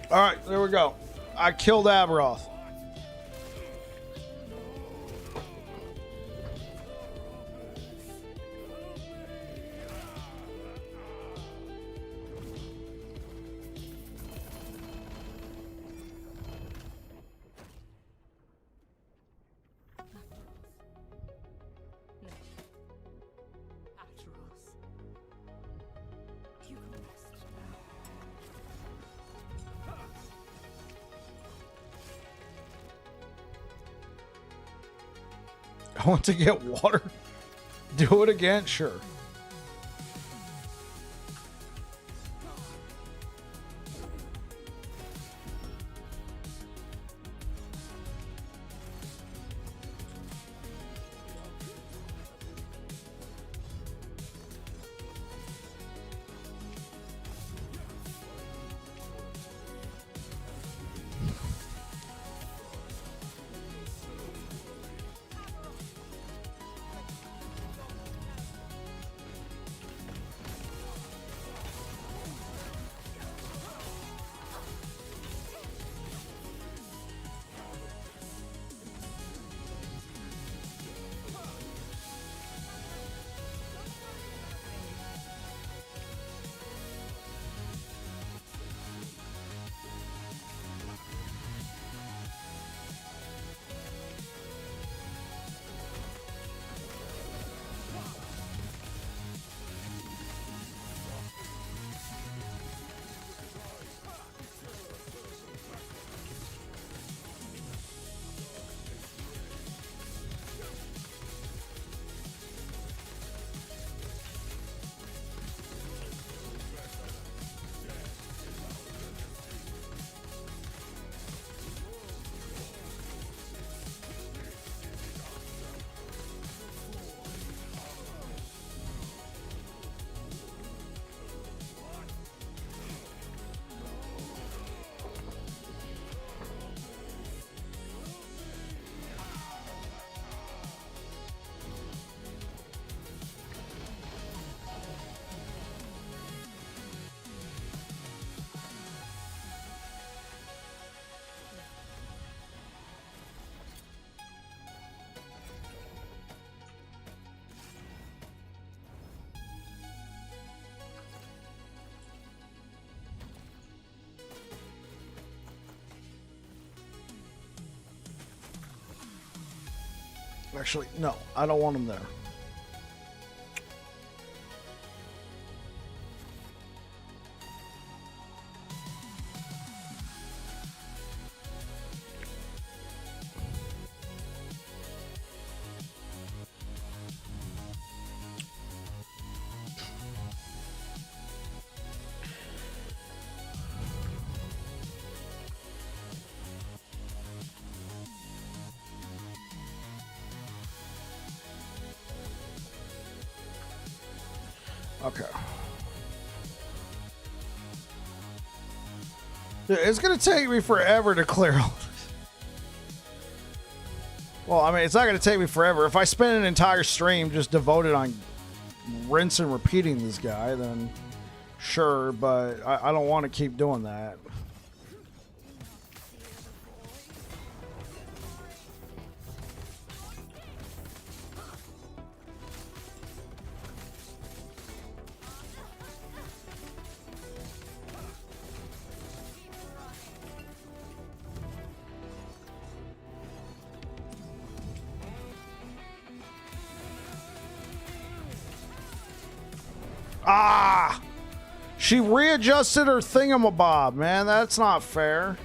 All right, there we go. I killed Aberoth. I want to get water. Do it again? Sure. Actually, no, I don't want him there. Okay. It's going to take me forever to clear all this. Well, I mean, it's not going to take me forever. If I spend an entire stream just devoted on rinse and repeating this guy, then sure, but I don't want to keep doing that. Ah! She readjusted her thingamabob, man. That's not fair.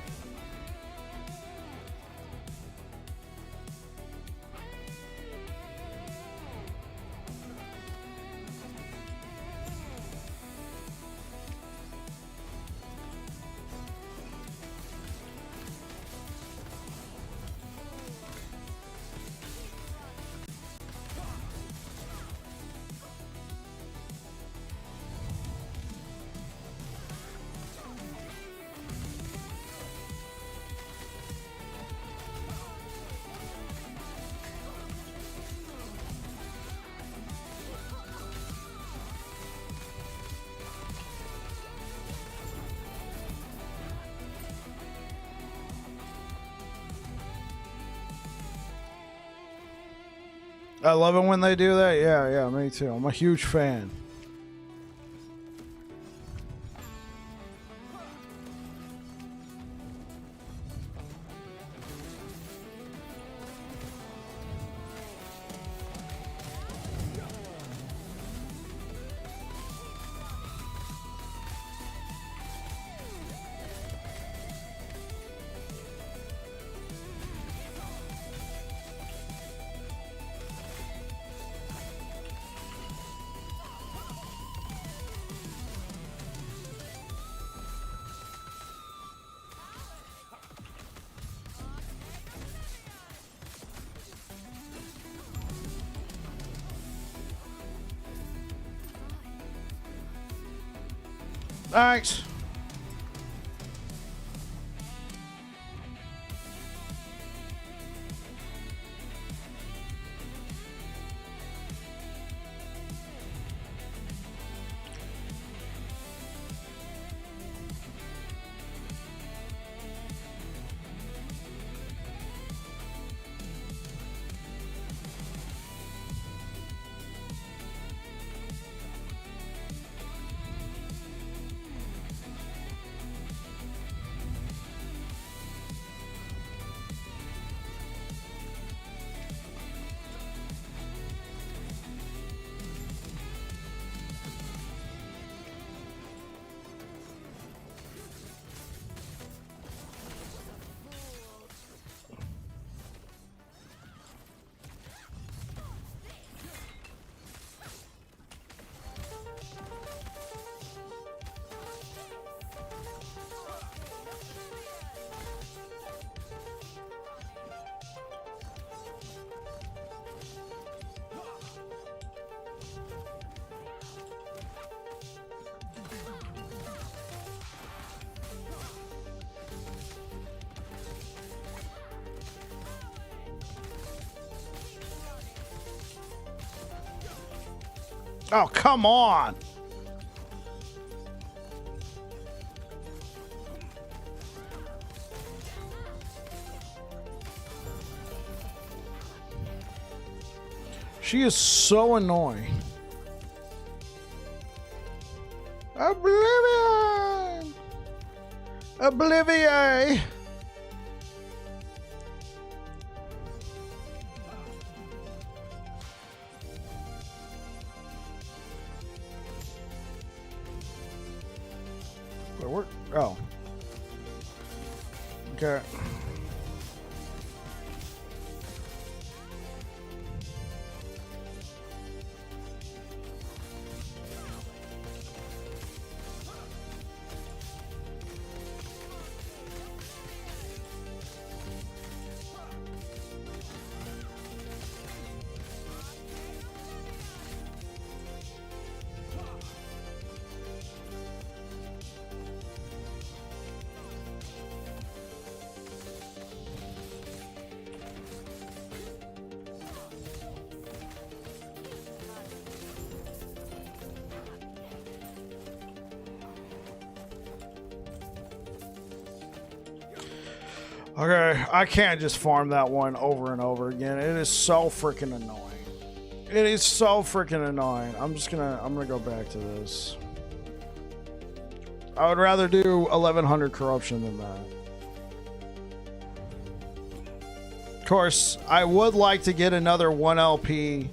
I love it when they do that. Yeah, me too. I'm a huge fan. Thanks. Oh, come on. She is so annoying. Oblivion! Oblivion! Wait, where? Oh. Okay. Okay, I can't just farm that one over and over again. It is so freaking annoying. It is so freaking annoying. I'm gonna go back to this. I would rather do 1100 corruption than that. Of course, I would like to get another 1 LP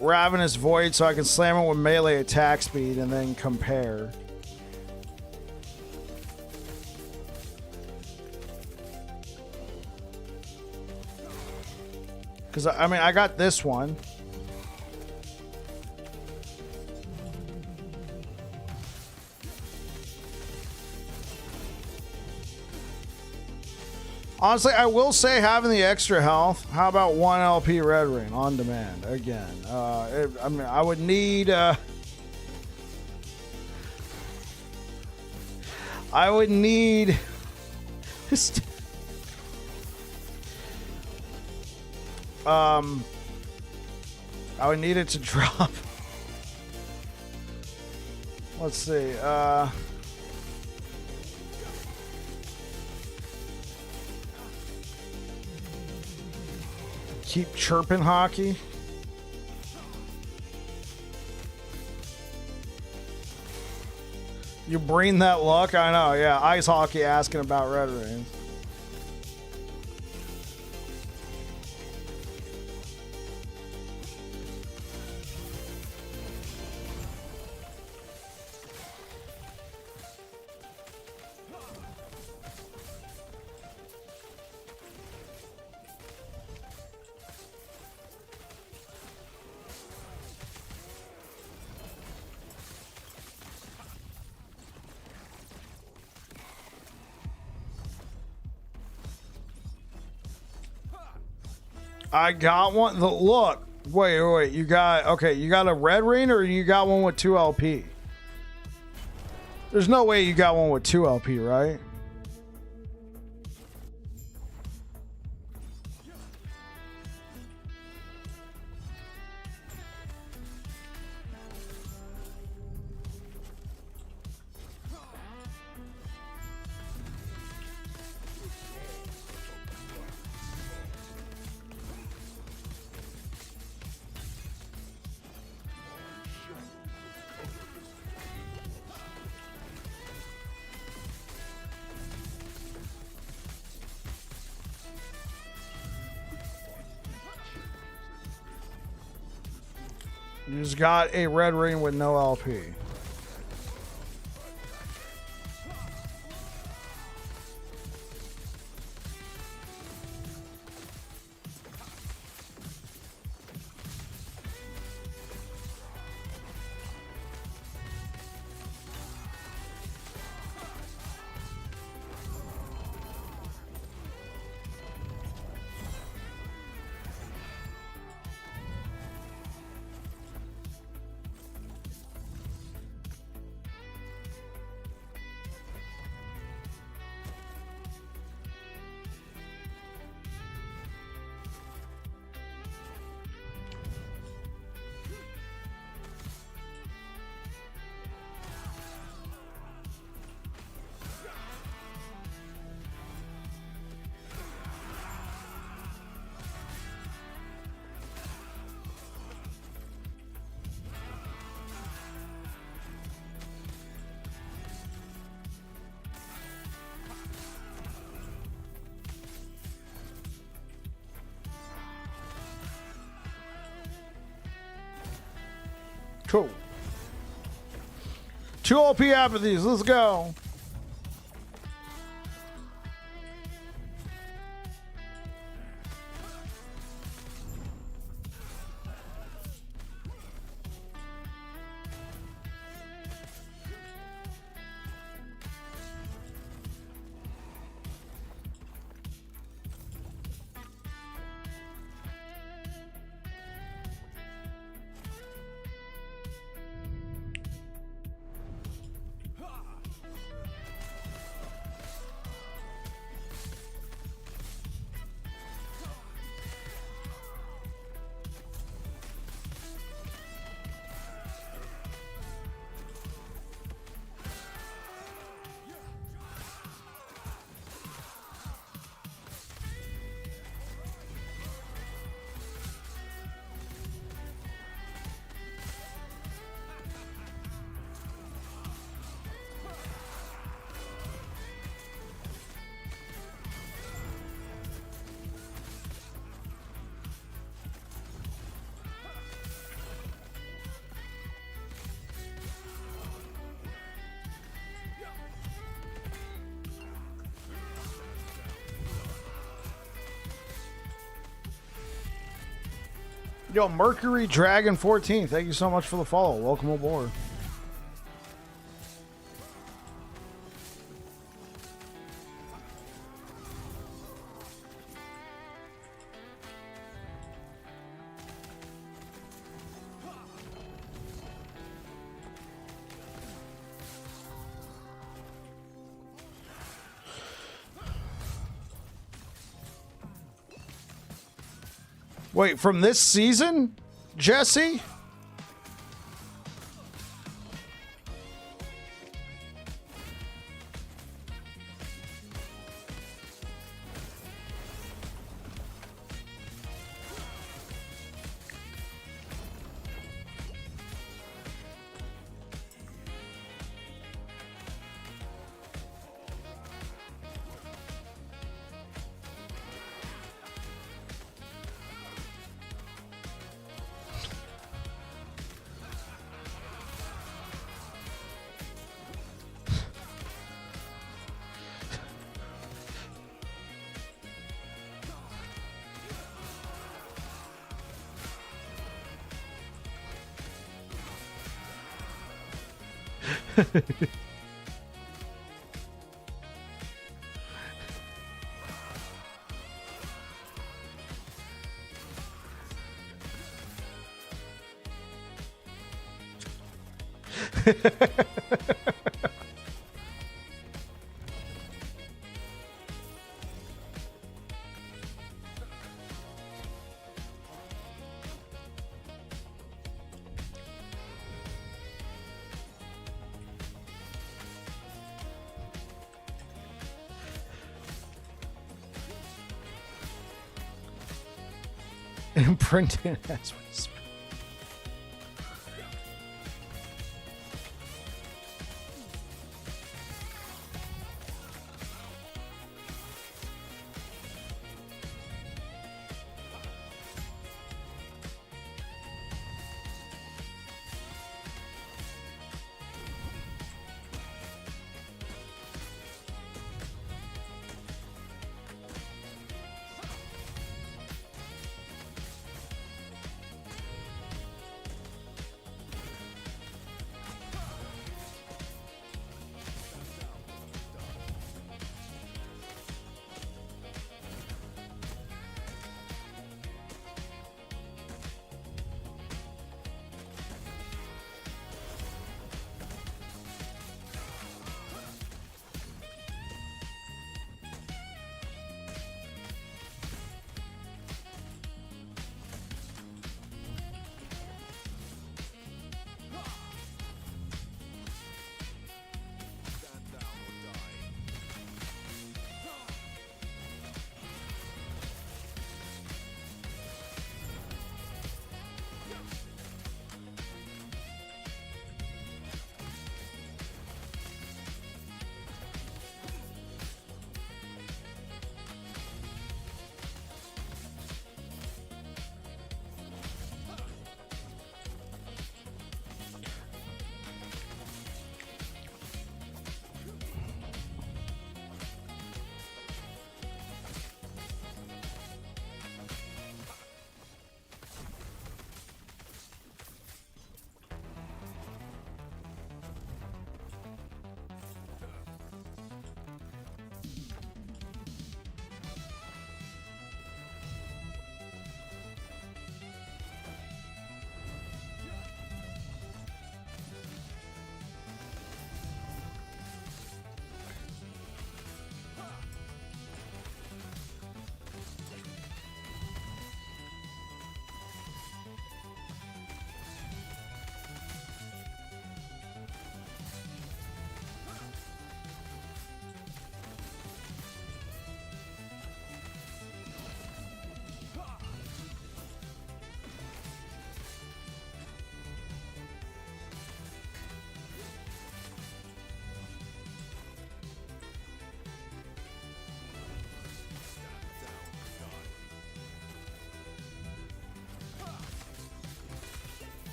Ravenous Void so I can slam it with melee attack speed and then compare. Because, I mean, I got this one. Honestly, I will say having the extra health. How about 1 LP Red Ring on demand again? I mean, I would need. I would need. I would need it to drop. Let's see. Keep chirping hockey. You bring that luck? I know, yeah. Ice hockey asking about Red Rings. I got one. Look, wait. You got You got a red ring, or you got one with 2 LP? There's no way you got one with 2 LP, right? You just got a red ring with no LP. Cool. 2 OP apathies. Let's go. Yo, Mercury Dragon 14, thank you so much for the follow. Welcome aboard. Wait, from this season, Jesse? Imprinted as we speak.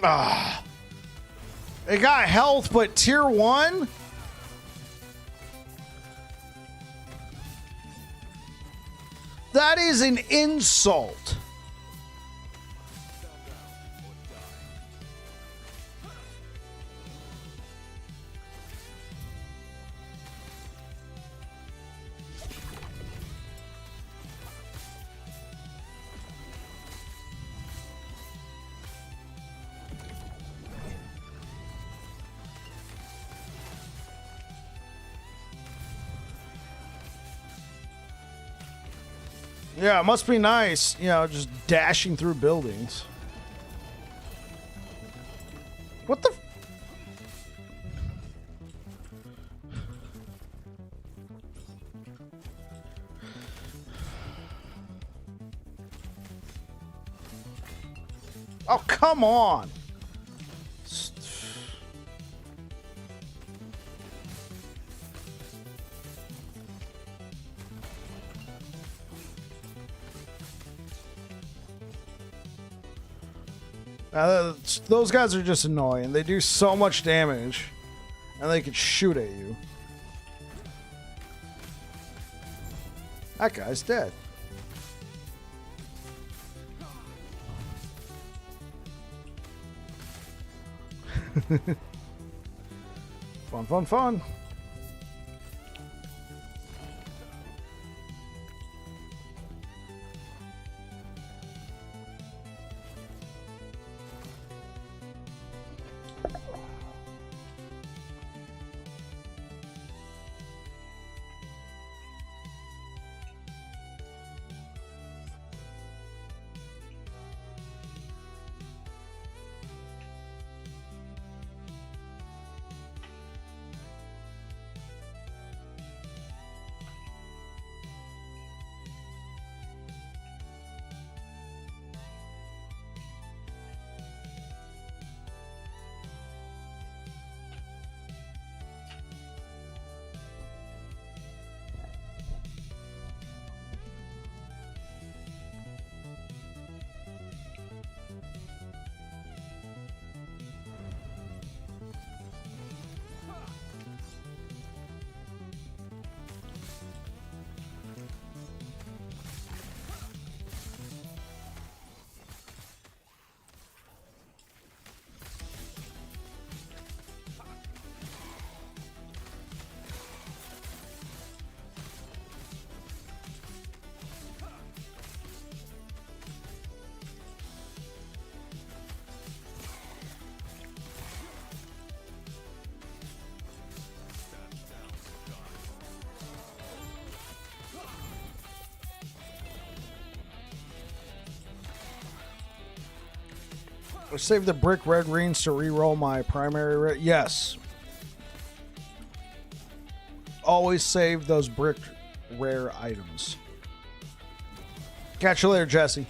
Ah. They got health, but tier 1? That is an insult. Yeah, it must be nice, you know, just dashing through buildings. What the? Oh, come on. Those guys are just annoying. They do so much damage, and they can shoot at you. That guy's dead. Fun, fun, fun. I saved the brick red greens to re-roll my primary red. Yes. Always save those brick rare items. Catch you later, Jesse.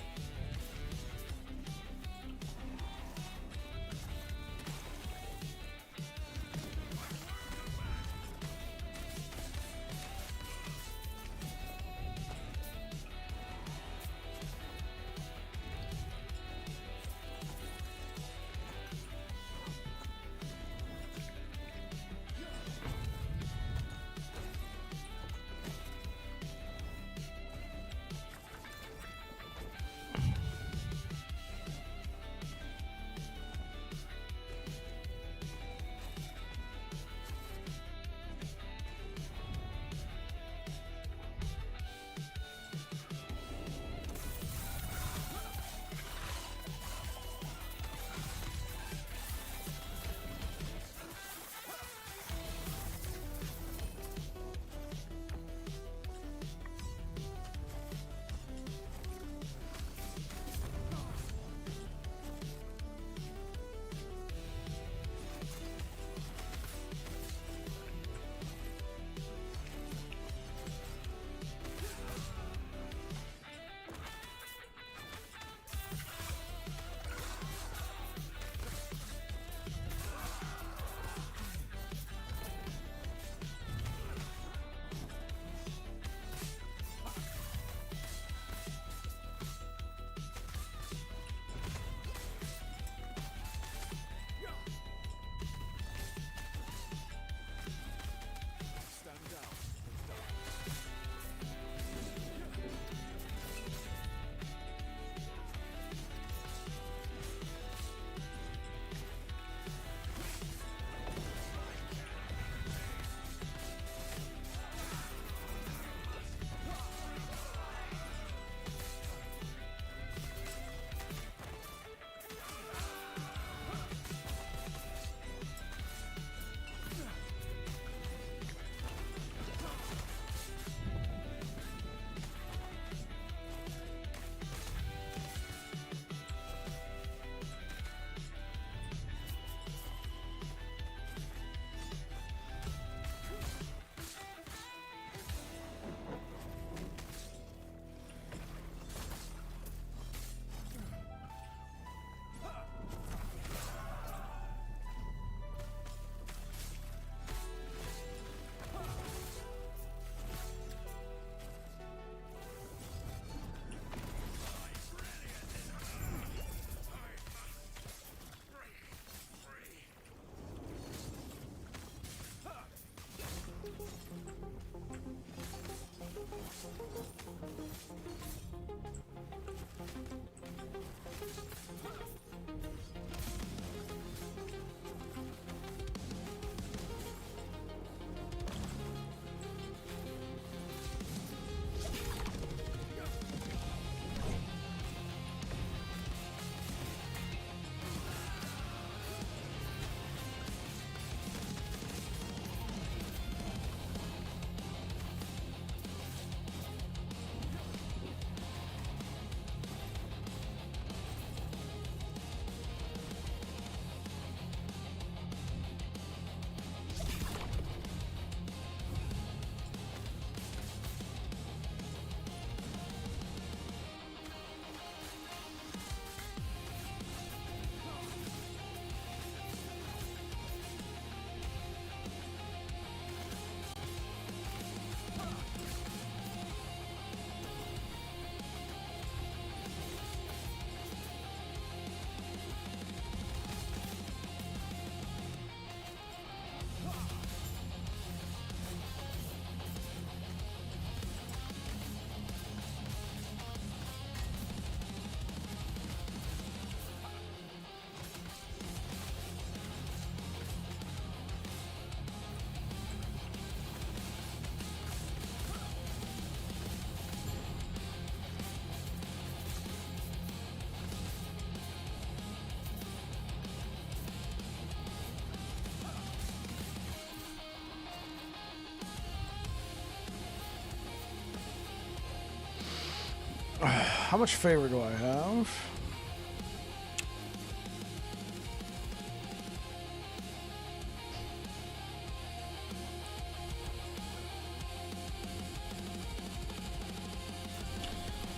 How much favor do I have?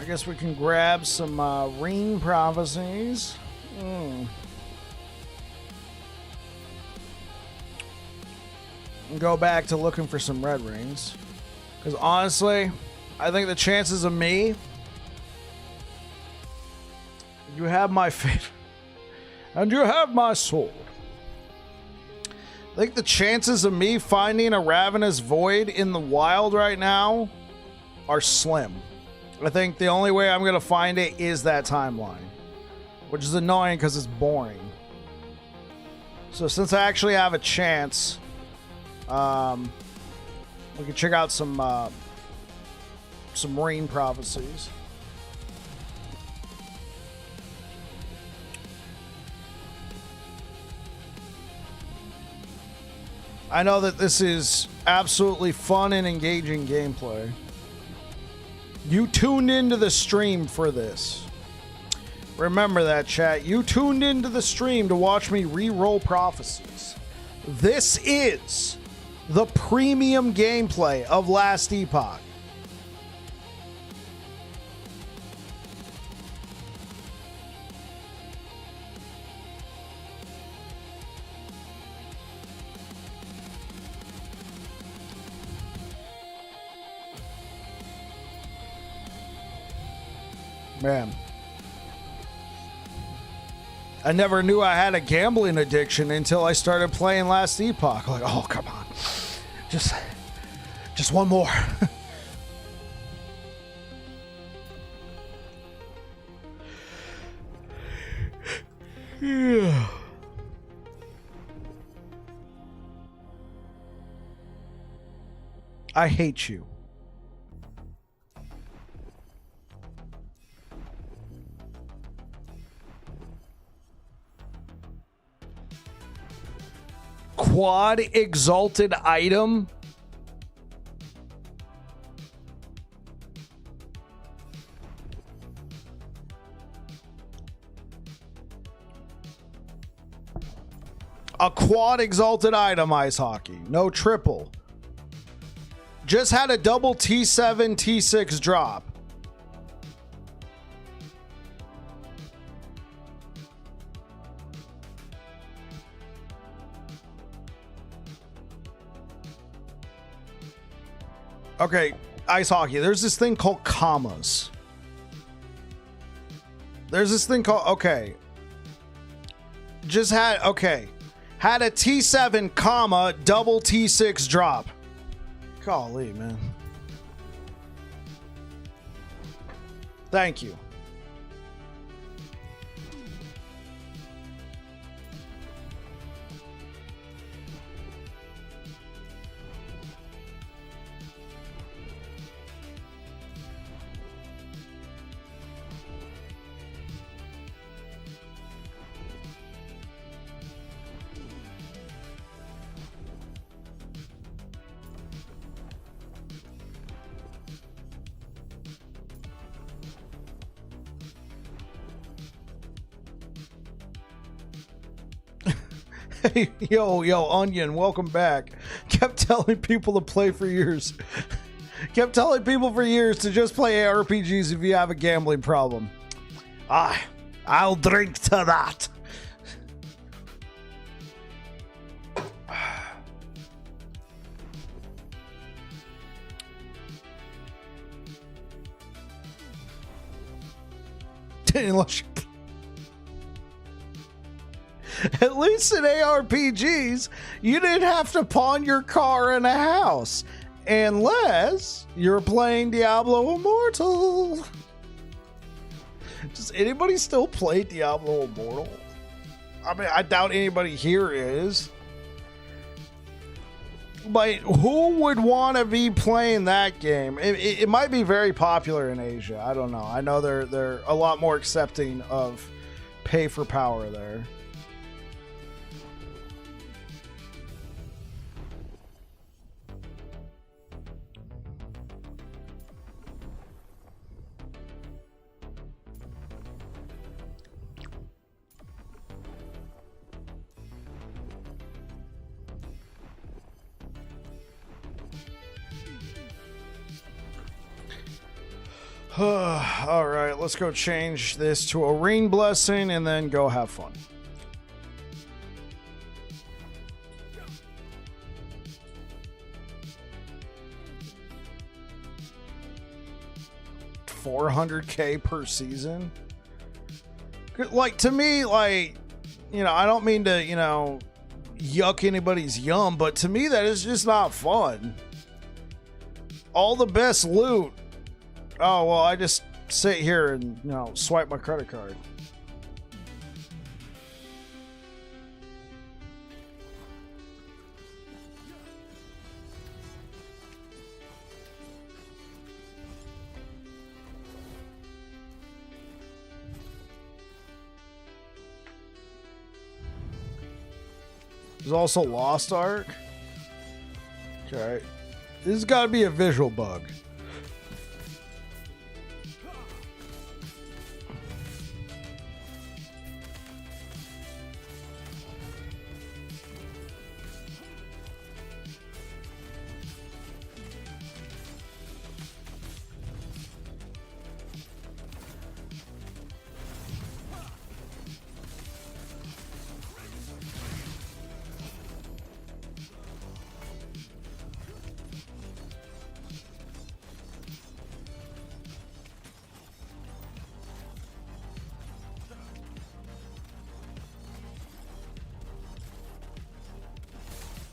I guess we can grab some Ring Prophecies. And go back to looking for some red rings. Because honestly, I think the chances of me... You have my faith. And you have my sword. I think the chances of me finding a Ravenous Void in the wild right now are slim. I think the only way I'm going to find it is that timeline. Which is annoying because it's boring. So since I actually have a chance... we can check out some Rain Prophecies. I know that this is absolutely fun and engaging gameplay. You tuned into the stream for this. Remember that, chat. You tuned into the stream to watch me re-roll prophecies. This is the premium gameplay of Last Epoch. Man, I never knew I had a gambling addiction until I started playing Last Epoch. Like, oh, come on. Just one more. Yeah. I hate you. Quad exalted item. A quad exalted item, Ice Hockey. No triple. Just had a double T7, T6 drop. Okay, Ice Hockey, there's this thing called commas. There's this thing called, okay. Just had, okay. Had a T7, comma, double T6 drop. Golly, man. Thank you. Hey, yo, Onion, welcome back. Kept telling people to play for years. Kept telling people for years to just play ARPGs if you have a gambling problem. I'll drink to that. Unless you... At least in ARPGs, you didn't have to pawn your car and a house. Unless you're playing Diablo Immortal. Does anybody still play Diablo Immortal? I mean, I doubt anybody here is. But who would want to be playing that game? It might be very popular in Asia. I don't know. I know they're a lot more accepting of pay for power there. All right, let's go change this to a rain blessing and then go have fun. $400K per season. Like, to me, like, you know, I don't mean to, you know, yuck anybody's yum, but to me that is just not fun. All the best loot. Oh, well, I just sit here and, you know, swipe my credit card. There's also Lost Ark. Okay. This has got to be a visual bug.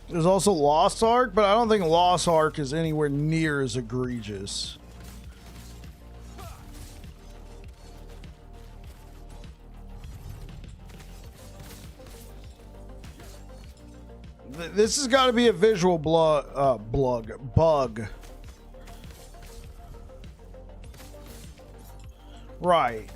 There's also Lost Ark, but I don't think Lost Ark is anywhere near as egregious. This has got to be a visual bug. Right.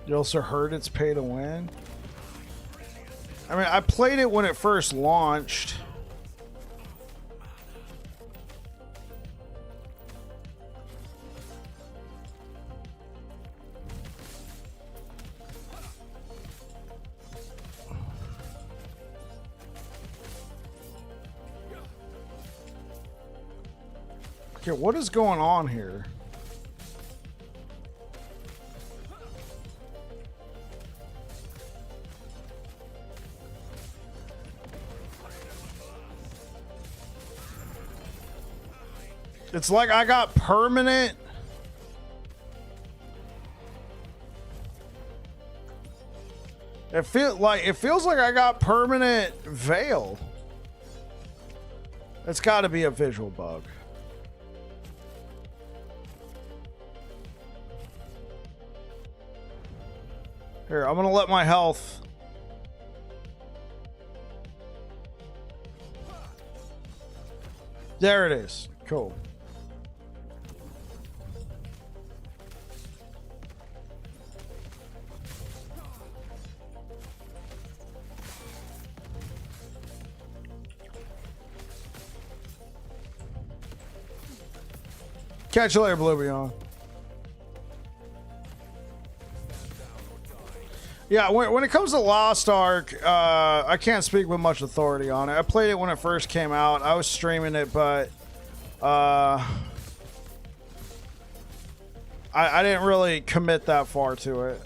You also heard it's pay to win. I mean, I played it when it first launched. Okay, what is going on here? It's like I got permanent. It feels like I got permanent veil. It's got to be a visual bug. Here, I'm gonna let my health. There it is. Cool. Catch you later, Blue Beyond. Yeah, when it comes to Lost Ark, I can't speak with much authority on it. I played it when it first came out. I was streaming it, but I didn't really commit that far to it.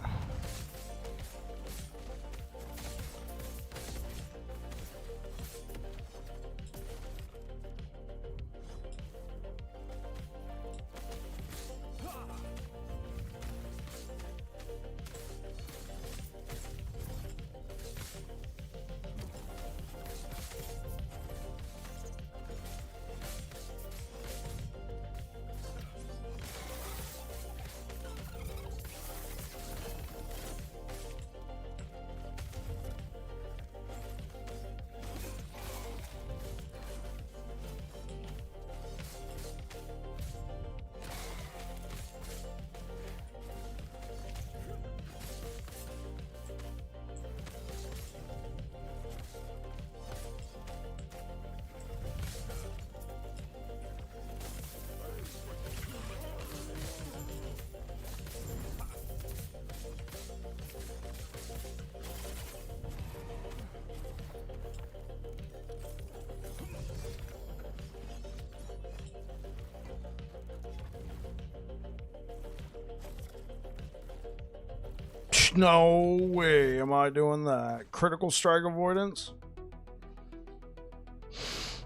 No way am I doing that. Critical strike avoidance?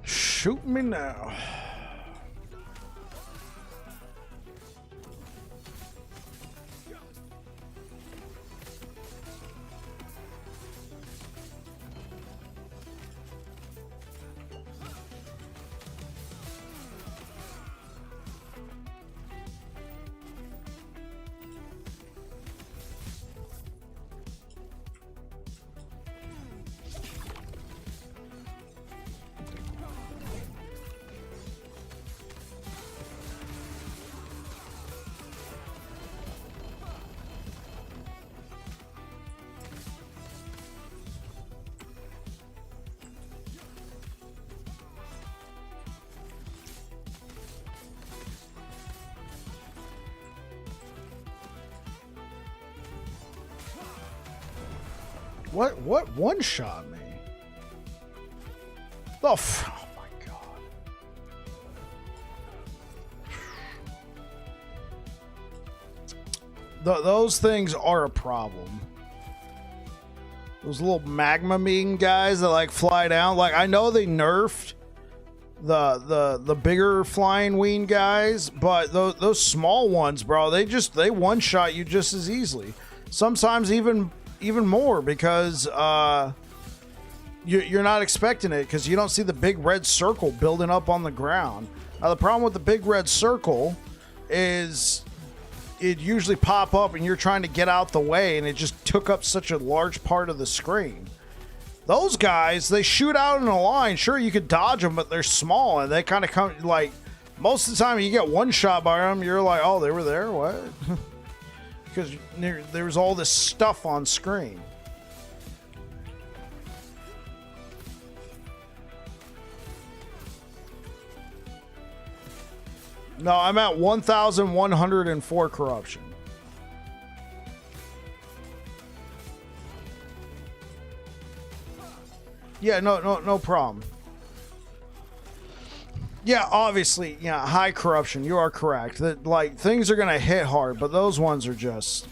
Shoot me now. What one shot me? Oh my god. Those things are a problem. Those little magma bean guys that like fly down. Like I know they nerfed the bigger flying ween guys, but those small ones, bro, they one shot you just as easily. Sometimes even more because you're not expecting it because you don't see the big red circle building up on the ground. Now the problem with the big red circle is it usually pop up and you're trying to get out the way and it just took up such a large part of the screen. Those guys, they shoot out in a line. Sure, you could dodge them, but they're small and they kind of come like most of the time you get one shot by them, you're like, oh, they were there? What? Because there's all this stuff on screen. No, I'm at 1,104 corruption. Yeah, no problem. Yeah, obviously, yeah, high corruption. You are correct. That like things are gonna hit hard, but those ones are just.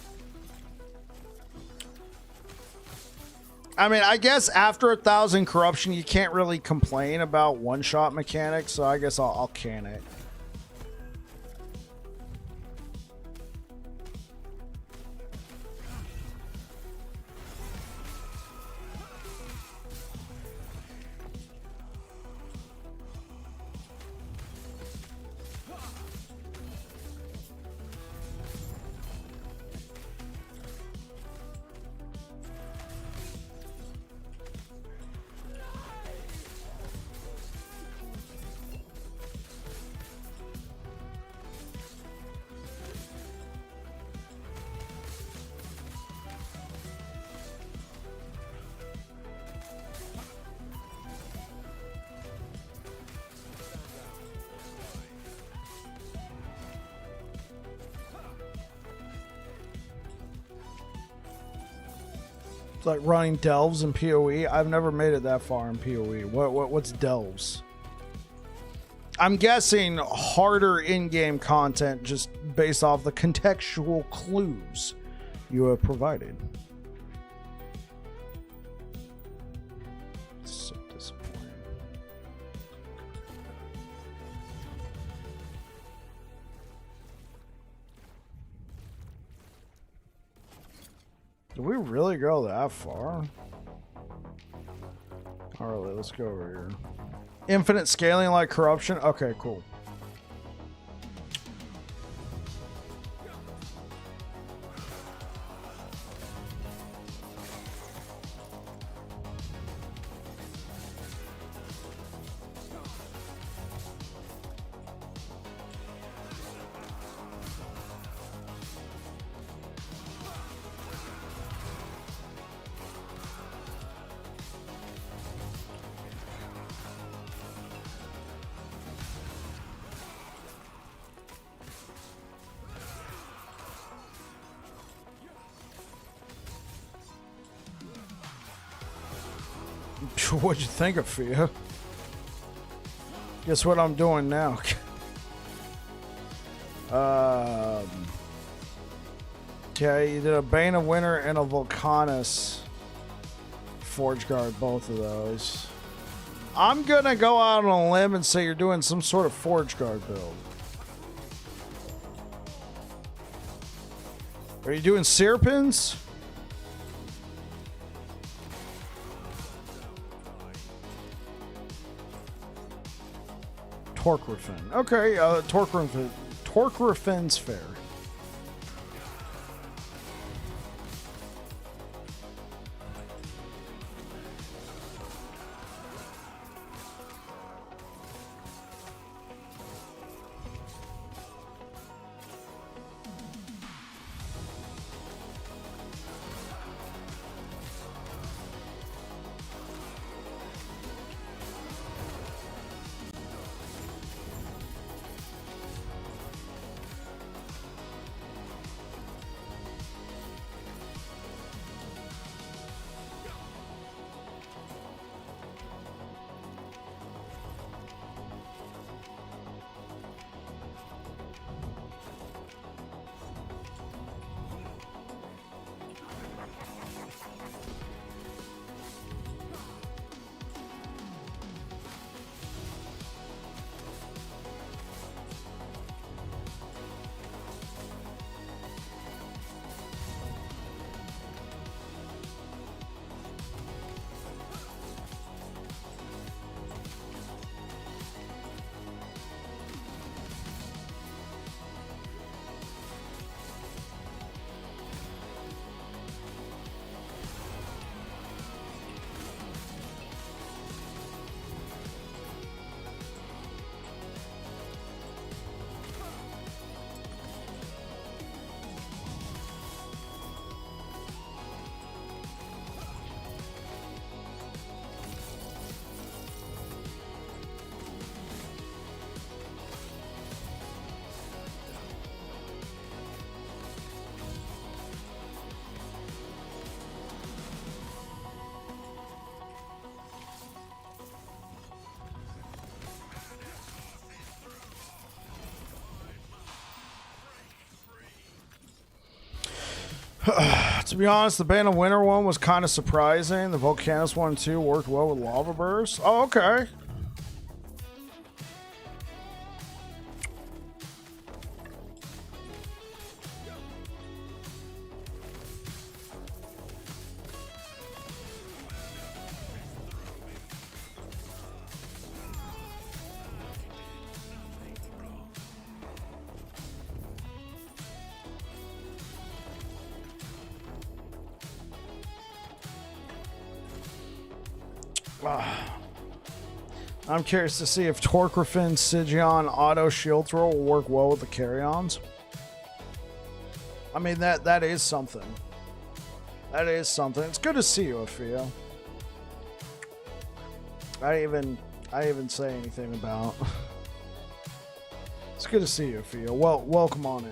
I mean, I guess after 1,000 corruption, you can't really complain about one-shot mechanics. So I guess I'll can it. Like running delves in PoE. I've never made it that far in PoE. What's delves? I'm guessing harder in-game content just based off the contextual clues you have provided. So disappointing. Did we really go that far? Alright, let's go over here. Infinite scaling like corruption? Okay, cool. What'd you think of Fia? Guess what I'm doing now? Okay, you did a Bane of Winter and a Volcanus Forge Guard, both of those. I'm gonna go out on a limb and say you're doing some sort of Forge Guard build. Are you doing Searpins? Torquerfin. Okay, Torquerfin's fair. To be honest, the Bane of Winter one was kind of surprising. The Volcanus one too worked well with Lava Burst. Oh, okay. I'm curious to see if Torquerfin Sigion auto shield throw will work well with the carry-ons. I mean, that is something. That is something. It's good to see you, Afia. I didn't even say anything about. It's good to see you, Afia. Welcome on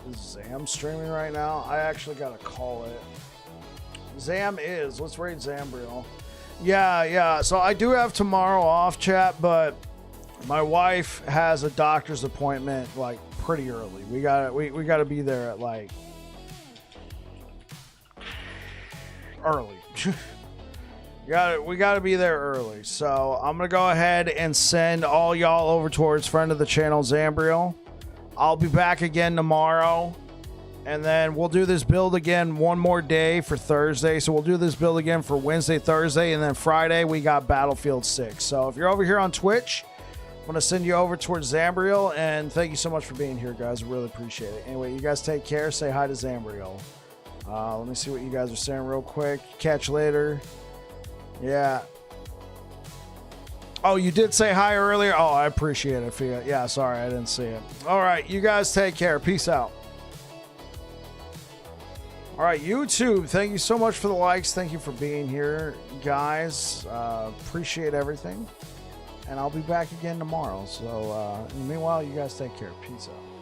in. Is Zam streaming right now? I actually gotta call it. Zam is. Let's raid Zambriel. Yeah. So I do have tomorrow off, chat, but my wife has a doctor's appointment like pretty early. We gotta be there at like early. we gotta be there early. So I'm gonna go ahead and send all y'all over towards friend of the channel Zambriel. I'll be back again tomorrow. And then we'll do this build again one more day for Thursday. So we'll do this build again for Wednesday, Thursday, and then Friday we got Battlefield 6. So if you're over here on Twitch, I'm going to send you over towards Zambriel. And thank you so much for being here, guys. I really appreciate it. Anyway, you guys take care. Say hi to Zambriel. Let me see what you guys are saying real quick. Catch you later. Yeah. Oh, you did say hi earlier? Oh, I appreciate it, Fia. Yeah, sorry, I didn't see it. All right, you guys take care. Peace out. All right, YouTube, thank you so much for the likes. Thank you for being here, guys. Appreciate everything. And I'll be back again tomorrow. So, meanwhile, you guys take care. Peace out.